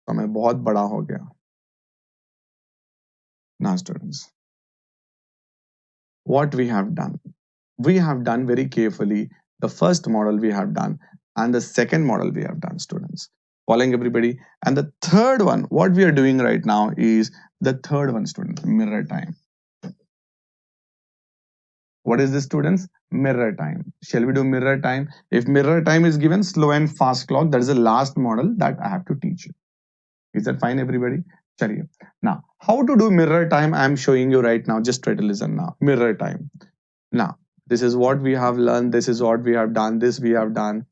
समय बहुत बड़ा हो गया. Now students, what we have done? We have done very carefully the first model we have done and the second model we have done, students. Following everybody. And the third one, what we are doing right now is the third one, students, mirror time. What is this, students? Mirror time. Shall we do mirror time? If mirror time is given, slow and fast clock, that is the last model that I have to teach you. Is that fine, everybody? Chaliye. Now, how to do mirror time, I am showing you right now. Just try to listen now. Mirror time. Now, this is what we have learned. This is what we have done. This we have done.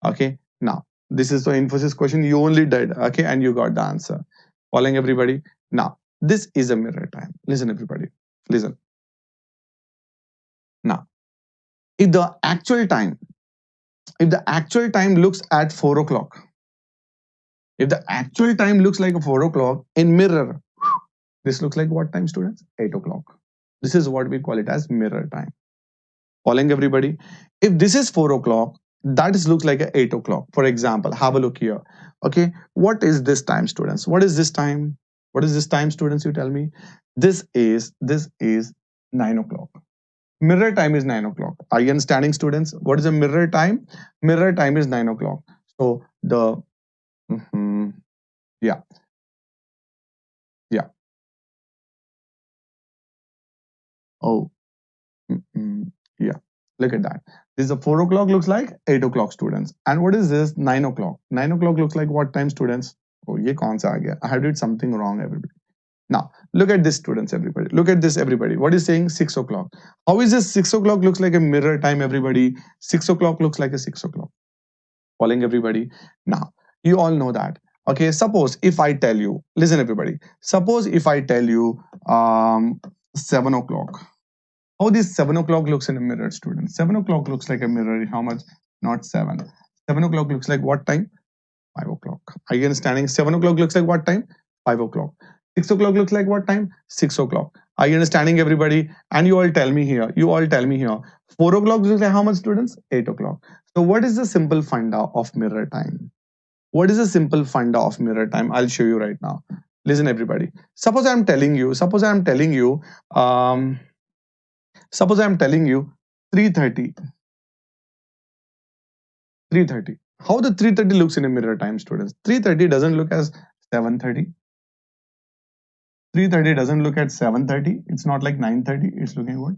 Okay. Now, this is the Infosys question you only did. Okay. And you got the answer. Following everybody. Now, this is a mirror time. Listen, everybody. Listen. Now, if the actual time looks at 4 o'clock, if the actual time looks like a 4 o'clock in mirror, this looks like what time, students? 8 o'clock. This is what we call it as mirror time. Following everybody. If this is 4 o'clock, that looks like a 8 o'clock. For example, have a look here. Okay, what is this time, students? What is this time? What is this time, students? You tell me. This is 9 o'clock. Mirror time is 9 o'clock. Are you understanding, students? What is a mirror time? Mirror time is 9 o'clock. So the yeah. Oh, yeah. Look at that. This is a 4 o'clock looks like 8 o'clock, students. And what is this? 9 o'clock. 9 o'clock looks like what time, students? Oh, ye kaun sa aa gaya? I have did something wrong, everybody. Now, look at this, students, everybody. Look at this, everybody. What is saying 6 o'clock? How is this 6 o'clock looks like a mirror time, everybody? 6 o'clock looks like a 6 o'clock. Following everybody. Now, you all know that. Okay, suppose if I tell you, listen, everybody. Suppose if I tell you 7 o'clock. How this 7 o'clock looks in a mirror, students? 7 o'clock looks like a mirror. How much? Not 7. 7 o'clock looks like what time? 5 o'clock. Are you understanding? 7 o'clock looks like what time? 5 o'clock. 6 o'clock looks like what time? 6 o'clock. Are you understanding, everybody? And you all tell me here. 4 o'clock looks like how much, students? 8 o'clock. So what is the simple funda of mirror time? What is the simple funda of mirror time? I'll show you right now. Listen, everybody. Suppose I'm telling you 3:30. 3:30. How the 3:30 looks in a mirror time, students? 3:30 doesn't look as 7:30. 3:30 doesn't look at 7:30. It's not like 9:30. It's looking what?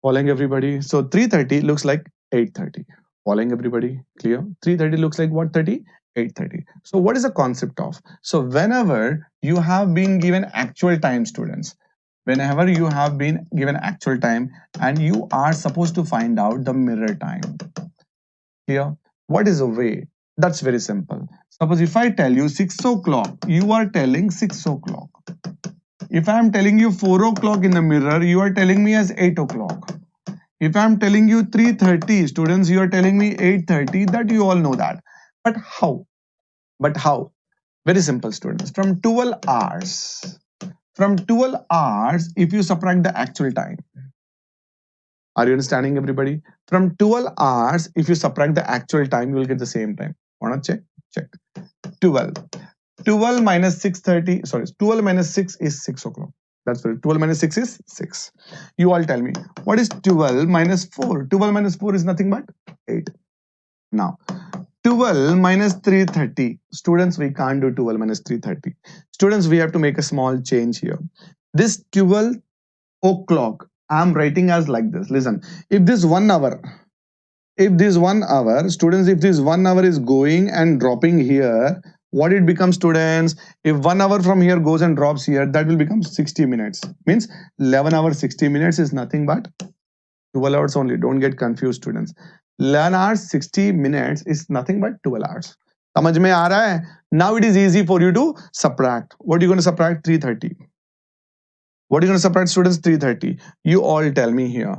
Following everybody. So 3:30 looks like 8:30. Following everybody. Clear? 3:30 looks like what 30? 8:30. So what is the concept of? So whenever you have been given actual time, students, whenever you have been given actual time and you are supposed to find out the mirror time. Here, what is the way? That's very simple. Suppose if I tell you 6 o'clock, you are telling 6 o'clock. If I am telling you 4 o'clock in the mirror, you are telling me as 8 o'clock. If I am telling you 3:30, students, you are telling me 8:30, that you all know that. But how? Very simple, students. From 12 hours, if you subtract the actual time. Are you understanding, everybody? From 12 hours, if you subtract the actual time, you will get the same time. Wanna check? Check. 12. 12 minus 6:30. Sorry, 12 minus 6 is 6 o'clock. That's right. 12 minus 6 is 6. You all tell me, what is 12 minus 4? 12 minus 4 is nothing but 8. Now, 12 minus 330. Students, we can't do 12 minus 330. Students, we have to make a small change here. This 12 o'clock, I'm writing as like this. Listen, if this 1 hour, students, if this 1 hour is going and dropping here, what it becomes, students? If 1 hour from here goes and drops here, that will become 60 minutes. Means 11 hours, 60 minutes is nothing but 12 hours only. Don't get confused, students. 11 hours, 60 minutes is nothing but 12 hours. समझ में आ रहा है? Now it is easy for you to subtract. What are you going to subtract? 330. What are you going to subtract, students? 330. You all tell me here.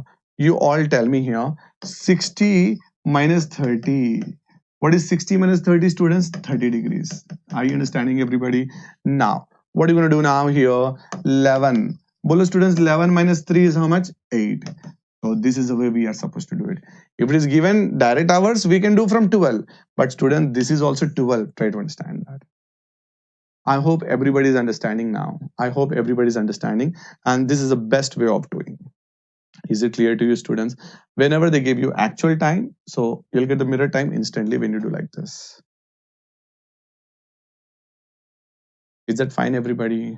60 minus 30. What is 60 minus 30, students? 30 degrees. Are you understanding, everybody? Now, what are you going to do now here? 11. Bolo, students, 11 minus 3 is how much? 8. So this is the way we are supposed to do it. If it is given direct hours, we can do from 12. But student, this is also 12. Try to understand that. I hope everybody is understanding now. I hope everybody is understanding. And this is the best way of doing. Is it clear to you, students? Whenever they give you actual time, so you'll get the mirror time instantly when you do like this. Is that fine, everybody?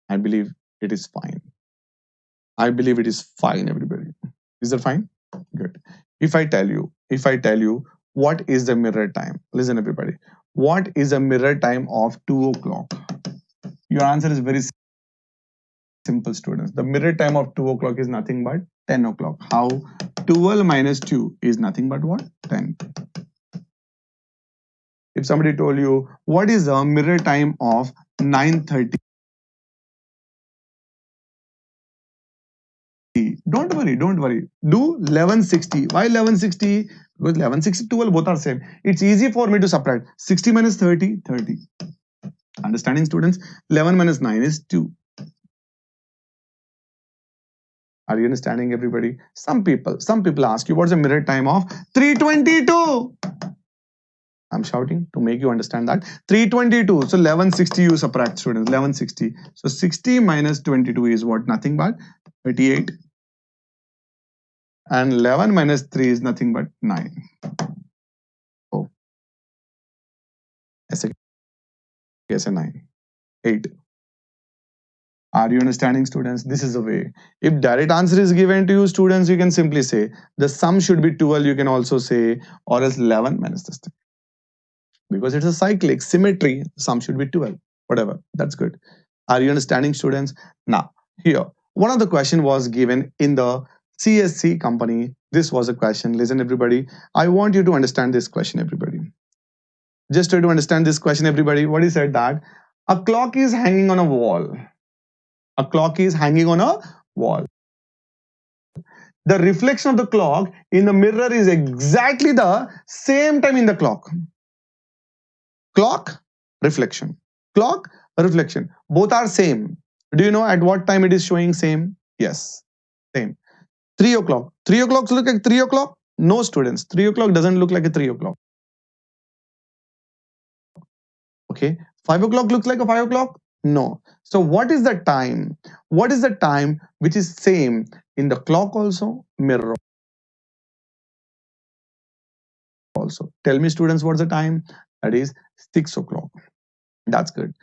I believe it is fine. I believe it is fine, everybody. Is that fine? Good. If I tell you, what is the mirror time? Listen, everybody. What is the mirror time of 2 o'clock? Your answer is very simple, students. The mirror time of 2 o'clock is nothing but 10 o'clock. How? 12 minus 2 is nothing but what? 10. If somebody told you, what is the mirror time of 9:30? Don't worry. Do 1160. Why 1160? Because 1160, 12, both are same. It's easy for me to subtract. 60 minus 30, 30. Understanding, students? 11 minus 9 is 2. Are you understanding, everybody? Some people ask you, what's the mirror time of 322? I'm shouting to make you understand that. 322. So 1160 you subtract, students. 1160. So 60 minus 22 is what? Nothing but 38. And 11 minus 3 is nothing but 9. Oh. Yes, 9. 8. Are you understanding, students? This is the way. If direct answer is given to you, students, you can simply say the sum should be 12. You can also say, or else 11 minus this thing. Because it's a cyclic symmetry, sum should be 12. Whatever. That's good. Are you understanding, students? Now, here, one of the question was given in the CSC company. This was a question. Listen, everybody. I want you to understand this question, everybody. Just try to understand this question, everybody. What he said that a clock is hanging on a wall. A clock is hanging on a wall. The reflection of the clock in the mirror is exactly the same time in the clock. Clock, reflection. Clock, reflection. Both are same. Do you know at what time it is showing same? Yes, same. 3 o'clock. 3 o'clock look like 3 o'clock? No, students. 3 o'clock doesn't look like a 3 o'clock. Okay. 5 o'clock looks like a 5 o'clock? No. So what is the time? What is the time which is same in the clock also, mirror also? Tell me, students, what's the time? That is 6 o'clock. That's good.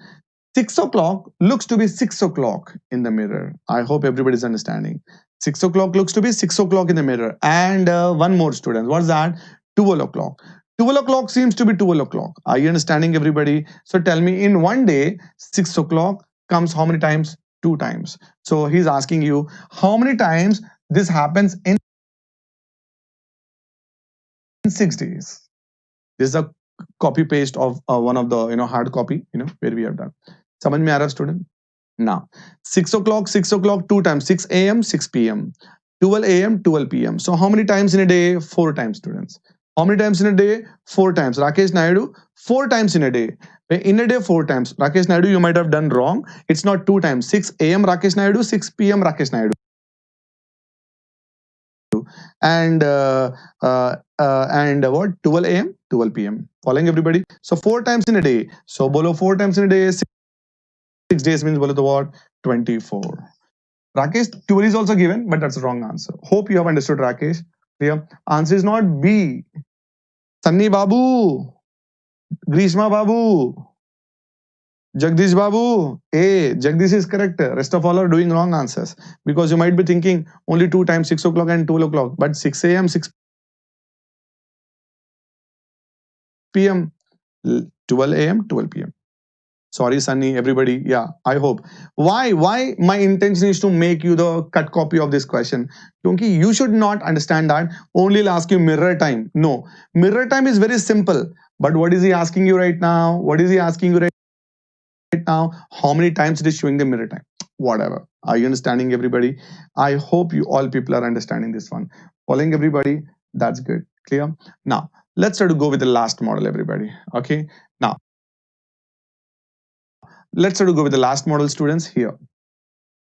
6 o'clock looks to be 6 o'clock in the mirror. I hope everybody's understanding. 6 o'clock looks to be 6 o'clock in the mirror. And one more, students. What's that? 12 o'clock. 12 o'clock seems to be 12 o'clock. Are you understanding, everybody? So tell me, in one day, 6 o'clock comes how many times? 2 times. So he's asking you, how many times this happens in 6 days? This is a copy paste of one of the hard copy where we have done. समझ में आ रहा, student? Now 6 o'clock 2 times, 6 a.m. 6 p.m. 12 a.m. 12 p.m. So how many times in a day? 4 times, students. How many times in a day? 4 times. Rakesh Naidu, 4 times in a day. In a day, 4 times. Rakesh Naidu, you might have done wrong. It's not 2 times. 6 a.m. Rakesh Naidu, 6 p.m. Rakesh Naidu. And what? 12 a.m. 12 p.m. Following, everybody? So 4 times in a day. So bolo 4 times in a day. 6 days means bolo the what? 24. Rakesh, 12 is also given, but that's the wrong answer. Hope you have understood, Rakesh. Clear? Answer is not B. Sunny Babu, Grishma Babu, Jagdish Babu. A. Jagdish is correct. Rest of all are doing wrong answers because you might be thinking only two times, 6 o'clock and 12 o'clock, but 6 a.m., 6 p.m., 12 a.m., 12 p.m. Sorry, Sunny, everybody. Yeah, I hope. Why my intention is to make you the cut copy of this question. Because you should not understand that only will ask you mirror time. No, mirror time is very simple. But what is he asking you right now? What is he asking you right now? How many times it is showing the mirror time? Whatever. Are you understanding, everybody? I hope you all people are understanding this one. Following, everybody? That's good. Clear? Now, let's try to go with the last model, everybody. Okay. Now, let's try to go with the last model, students. Here,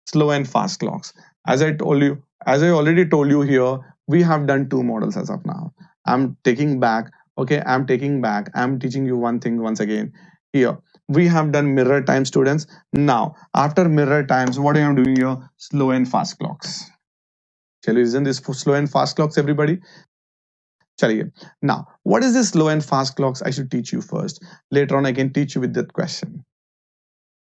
slow and fast clocks. As I already told you here, we have done two models as of now. I'm taking back. Okay, I'm taking back. I'm teaching you one thing once again. Here, we have done mirror time, students. Now, after mirror times, what I am doing here? Slow and fast clocks. Shall we listen this for slow and fast clocks, everybody? Chaliye. Now, what is this slow and fast clocks? I should teach you first. Later on, I can teach you with that question.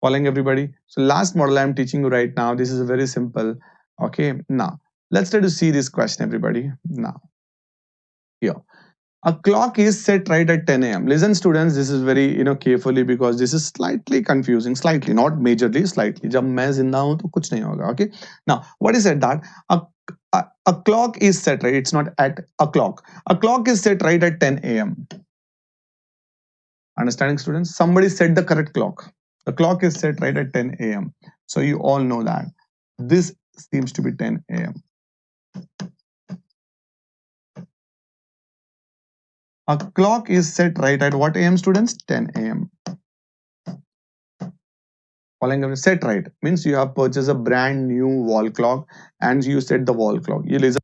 Following, everybody? So last model I'm teaching you right now, this is very simple. Okay, now let's try to see this question, everybody. Now, here, a clock is set right at 10 a.m. Listen, students, this is very carefully because this is slightly confusing, slightly, not majorly, slightly. जब मैं जिंदा हूँ तो कुछ नहीं होगा. Okay, now what is it that a clock is set right? It's not at a clock. A clock is set right at 10 a.m. Understanding, students? Somebody set the correct clock. The clock is set right at 10 a.m. So you all know that this seems to be 10 a.m. A clock is set right at what a.m., students? 10 a.m. Following, set right means you have purchased a brand new wall clock and you set the wall clock. You listen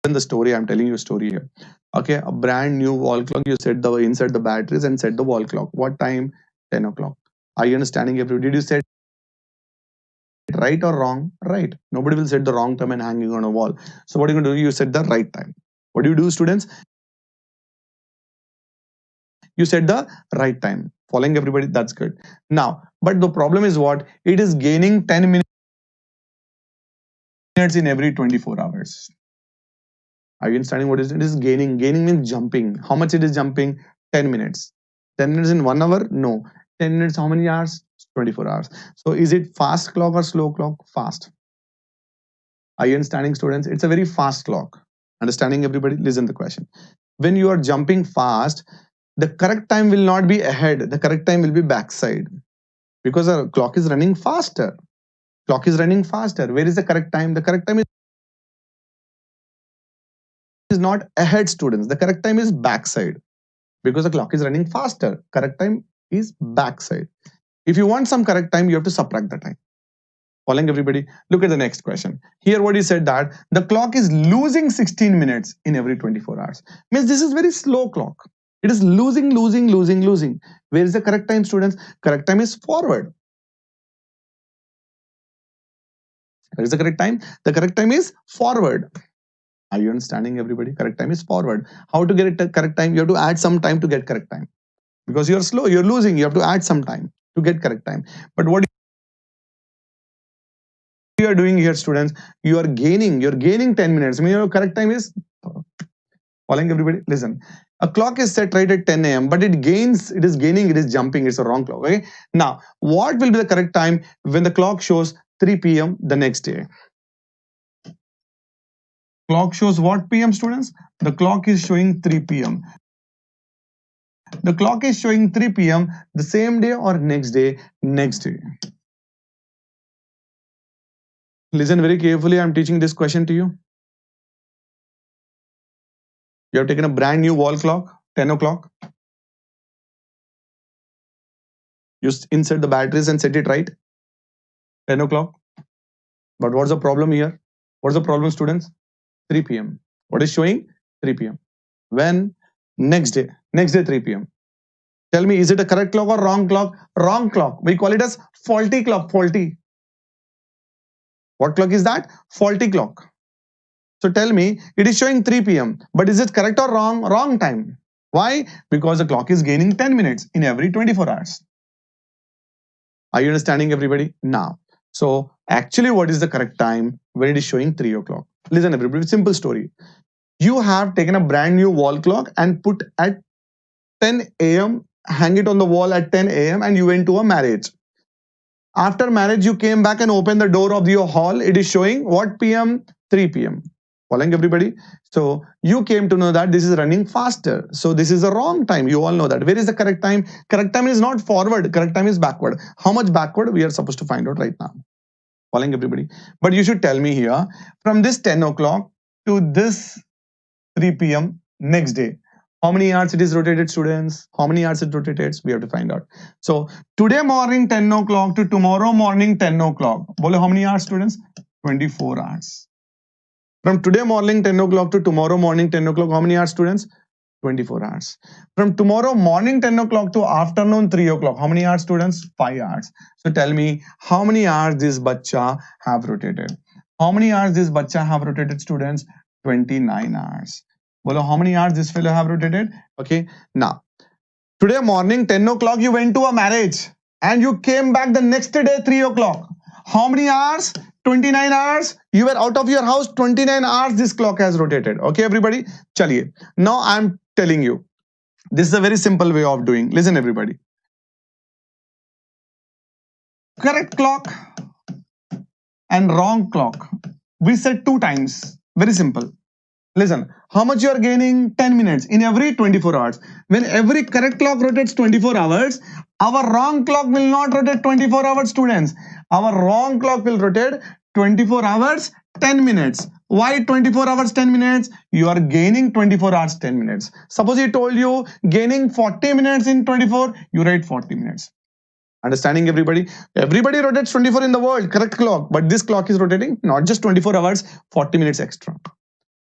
the story. I'm telling you a story here. Okay, a brand new wall clock. You insert the batteries and set the wall clock. What time? 10 o'clock. Are you understanding, everybody? Did you set right or wrong? Right. Nobody will set the wrong time and hanging on a wall. So what are you going to do? You set the right time. What do you do, students? You set the right time. Following, everybody? That's good. Now, but the problem is what? It is gaining 10 minutes in every 24 hours. Are you understanding what it is gaining? Gaining means jumping. How much it is jumping? 10 minutes. 10 minutes in 1 hour? No. 10 minutes, how many hours? 24 hours. So is it fast clock or slow clock? Fast. Are you understanding, students? It's a very fast clock. Understanding, everybody? Listen to the question. When you are jumping fast, the correct time will not be ahead. The correct time will be backside because our clock is running faster. Clock is running faster. Where is the correct time? The correct time is not ahead, students. The correct time is backside because the clock is running faster. Correct time is backside. If you want some correct time, you have to subtract the time. Following, everybody? Look at the next question. Here what he said that the clock is losing 16 minutes in every 24 hours. Means this is very slow clock. It is losing. Where is the correct time, students? Correct time is forward. Where is the correct time? The correct time is forward. Are you understanding, everybody? Correct time is forward. How to get it correct time? You have to add some time to get correct time. Because you're slow, you're losing. You have to add some time to get correct time. But what you are doing here, students, you are gaining. You're gaining 10 minutes. I mean, your correct time is following, everybody. Listen, a clock is set right at 10 a.m. but it is gaining, it is jumping. It's a wrong clock. Okay. Now, what will be the correct time when the clock shows 3 p.m. the next day? Clock shows what p.m., students? The clock is showing 3 p.m. The clock is showing 3 p.m. the same day or next day? Next day. Listen very carefully. I'm teaching this question to you. You have taken a brand new wall clock, 10 o'clock. You insert the batteries and set it right, 10 o'clock. But what's the problem here? What's the problem, students? 3 p.m. What is showing? 3 p.m. When? Next day 3 p.m. Tell me, is it a correct clock or wrong clock? Wrong clock. We call it as faulty clock. Faulty. What clock is that? Faulty clock. So tell me, it is showing 3 p.m. But is it correct or wrong? Wrong time. Why? Because the clock is gaining 10 minutes in every 24 hours. Are you understanding, everybody? Now, so actually, what is the correct time when it is showing 3 o'clock? Listen, everybody, simple story. You have taken a brand new wall clock and put at 10 a.m., hang it on the wall at 10 a.m., and you went to a marriage. After marriage, you came back and opened the door of your hall. It is showing what p.m.? 3 p.m. Following, everybody? So you came to know that this is running faster. So this is the wrong time. You all know that. Where is the correct time? Correct time is not forward. Correct time is backward. How much backward? We are supposed to find out right now. Following, everybody? But you should tell me here, from this 10 o'clock to this 3 p.m. next day, how many hours it is rotated, students? How many hours it rotates? We have to find out. So today morning 10 o'clock to tomorrow morning 10 o'clock. Bolo, how many hours, students? 24 hours. From today morning 10 o'clock to tomorrow morning 10 o'clock, how many hours, students? 24 hours. From tomorrow morning 10 o'clock to afternoon 3 o'clock, how many hours, students? 5 hours. So tell me, how many hours this bacha have rotated? How many hours this bacha have rotated, students? 29 hours. Bolo, how many hours this fellow have rotated? Okay, now today morning 10 o'clock you went to a marriage and you came back the next day 3 o'clock. How many hours? 29 hours. You were out of your house 29 hours. This clock has rotated. Okay, everybody. Chaliye. Now I'm telling you, this is a very simple way of doing. Listen, everybody. Correct clock and wrong clock. We said 2 times. Very simple. Listen, how much you are gaining? 10 minutes in every 24 hours. When every correct clock rotates 24 hours, our wrong clock will not rotate 24 hours, students. Our wrong clock will rotate 24 hours, 10 minutes. Why 24 hours, 10 minutes? You are gaining 24 hours, 10 minutes. Suppose he told you gaining 40 minutes in 24, you write 40 minutes. Understanding, everybody? Everybody rotates 24 in the world, correct clock. But this clock is rotating not just 24 hours, 40 minutes extra.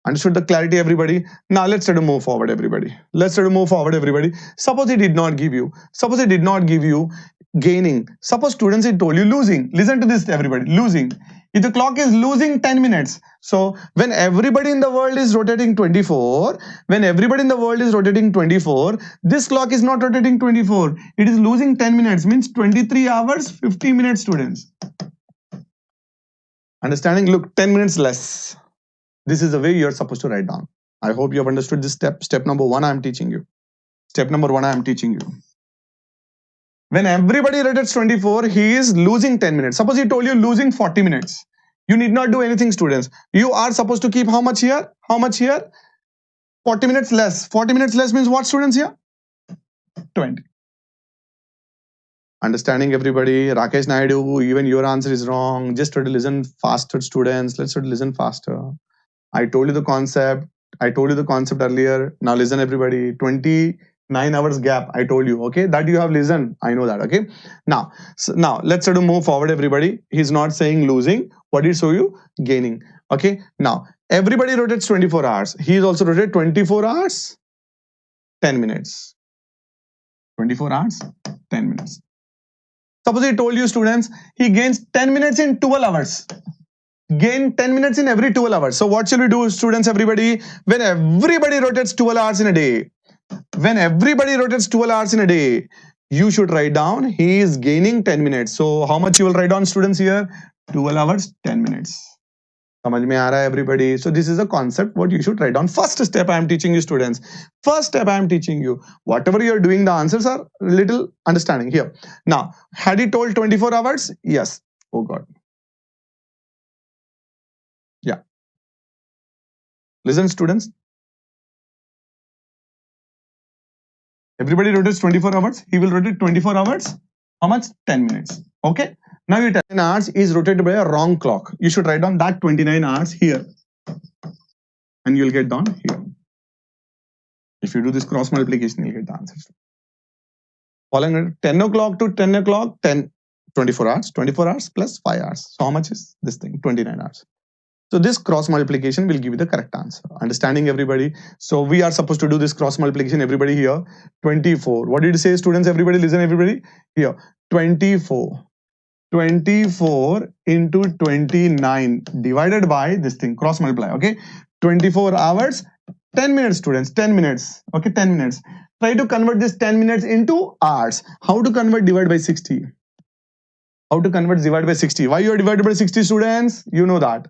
Understood the clarity, everybody? Now let's try to move forward, everybody. Let's try to move forward, everybody. Suppose he did not give you. Suppose he did not give you gaining. Suppose students, he told you losing. Listen to this, everybody. Losing. If the clock is losing 10 minutes. So when everybody in the world is rotating 24, when everybody in the world is rotating 24, this clock is not rotating 24. It is losing 10 minutes. Means 23 hours, 50 minutes, students. Understanding? Look, 10 minutes less. This is the way you're supposed to write down. I hope you have understood this step. Step number 1, I'm teaching you. Step number 1, I'm teaching you. When everybody rotates 24, he is losing 10 minutes. Suppose he told you losing 40 minutes. You need not do anything, students. You are supposed to keep how much here? How much here? 40 minutes less. 40 minutes less means what, students, here? 20. Understanding, everybody? Rakesh Naidu, even your answer is wrong. Just try to listen faster, students. Let's try to listen faster. I told you the concept. I told you the concept earlier. Now listen, everybody. 29 hours gap. I told you. Okay, that you have listened. I know that. Okay. Now, let's try to move forward, everybody. He's not saying losing. What did he show you? Gaining. Okay. Now everybody rotates 24 hours. He is also rotated 24 hours, 10 minutes. 24 hours, 10 minutes. Suppose he told you, students, he gains 10 minutes in 12 hours. Gain 10 minutes in every 12 hours. So what shall we do, students, everybody? When everybody rotates 12 hours in a day, when everybody rotates 12 hours in a day, you should write down he is gaining 10 minutes. So how much you will write down, students, here? 12 hours, 10 minutes. Samajh mein aa raha hai, everybody? So this is a concept what you should write down. First step I am teaching you, students. First step I am teaching you. Whatever you are doing, the answers are little understanding here. Now, had he told 24 hours? Yes. Oh God. Yeah. Listen, students. Everybody rotates 24 hours. He will rotate 24 hours. How much? 10 minutes. Okay. Now your 10 hours is rotated by a wrong clock. You should write down that 29 hours here. And you'll get down here. If you do this cross multiplication, you'll get the answer. Following 10 o'clock to 10 o'clock, 24 hours. 24 hours plus 5 hours. So how much is this thing? 29 hours. So this cross multiplication will give you the correct answer. Understanding, everybody? So we are supposed to do this cross multiplication, everybody here. 24. What did you say, students? Everybody listen, everybody. Here. 24. 24 into 29 divided by this thing, cross multiply. Okay, 24 hours, 10 minutes, students, 10 minutes. Okay, 10 minutes. Try to convert this 10 minutes into hours. How to convert divide by 60? How to convert divide by 60? Why you are divided by 60, students? You know that.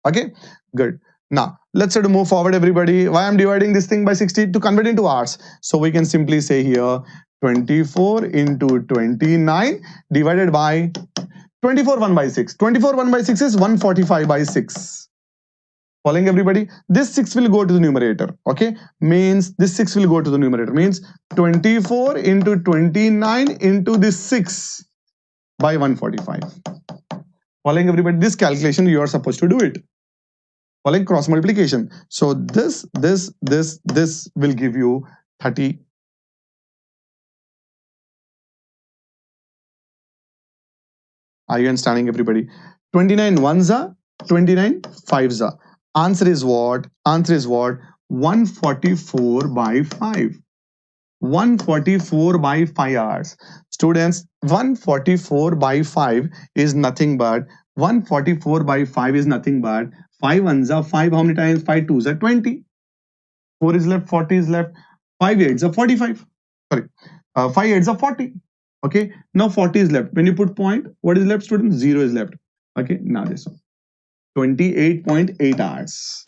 Okay, good. Now let's try to move forward, everybody. Why I'm dividing this thing by 60? To convert into hours. So we can simply say here 24 into 29 divided by 24 1 by 6. 24 1 by 6 is 145 by 6. Following, everybody? This 6 will go to the numerator. Okay, means this 6 will go to the numerator. Means 24 into 29 into this 6 by 145. Following, everybody? This calculation you are supposed to do it. Following cross multiplication. So this will give you 30. Are you understanding, everybody? 29 ones are 29 fives are. Answer is what? Answer is what? 144 by 5. 144 by 5 hours. Students, 144 by 5 is nothing but 144 by 5 is nothing but 5 ones are 5. How many times? 5 twos are 20. 4 is left, 40 is left. 5 eights are 45. Sorry, 5 eights are 40. Okay, now 40 is left. When you put point, what is left, students? 0 is left. Okay, now this one. 28.8 hours.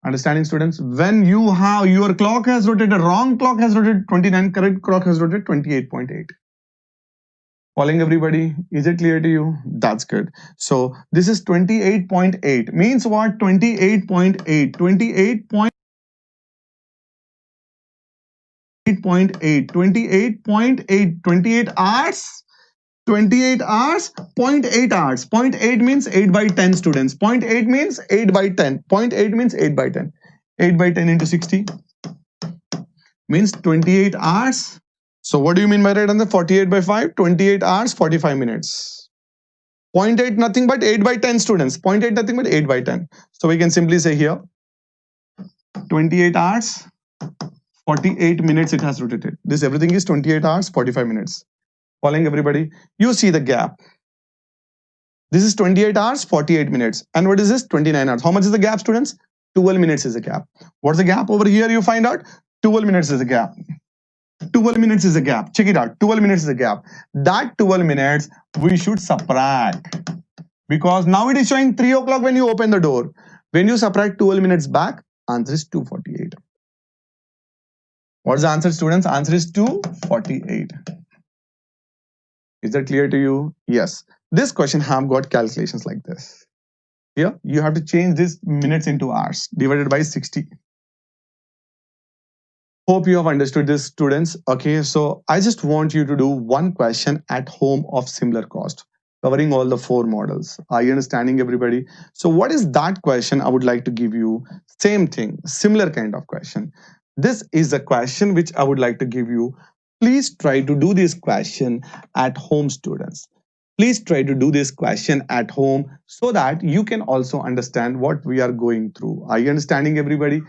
Understanding, students? When you have your clock has rotated, wrong clock has rotated 29, correct clock has rotated 28.8. Following, everybody? Is it clear to you? That's good. So this is 28.8. Means what? 28.8. 28.8. 28.8. 28 hours. 28 hours, 0.8 hours. 0.8 means 8 by 10, students. 0.8 means 8 by 10. 0.8 means 8 by 10. 8 by 10 into 60 means 28 hours. So what do you mean by right answer? 48 by 5? 28 hours, 45 minutes. 0.8 nothing but 8 by 10, students. 0.8 nothing but 8 by 10. So we can simply say here 28 hours, 48 minutes it has rotated. This everything is 28 hours, 45 minutes. Following, everybody? You see the gap. This is 28 hours, 48 minutes. And what is this? 29 hours. How much is the gap, students? 12 minutes is the gap. What's the gap over here? You find out 12 minutes is the gap. 12 minutes is a gap. Check it out. 12 minutes is a gap. That 12 minutes we should subtract. Because now it is showing 3 o'clock when you open the door. When you subtract 12 minutes back, answer is 248. What's the answer, students? Answer is 248. Is that clear to you? Yes. This question have got calculations like this. Here, you have to change this minutes into hours divided by 60. Hope you have understood this, students. Okay, so I just want you to do one question at home of similar cost, covering all the 4 models. Are you understanding, everybody? So what is that question I would like to give you? Same thing, similar kind of question. This is a question which I would like to give you. Please try to do this question at home, students. Please try to do this question at home so that you can also understand what we are going through. Are you understanding, everybody?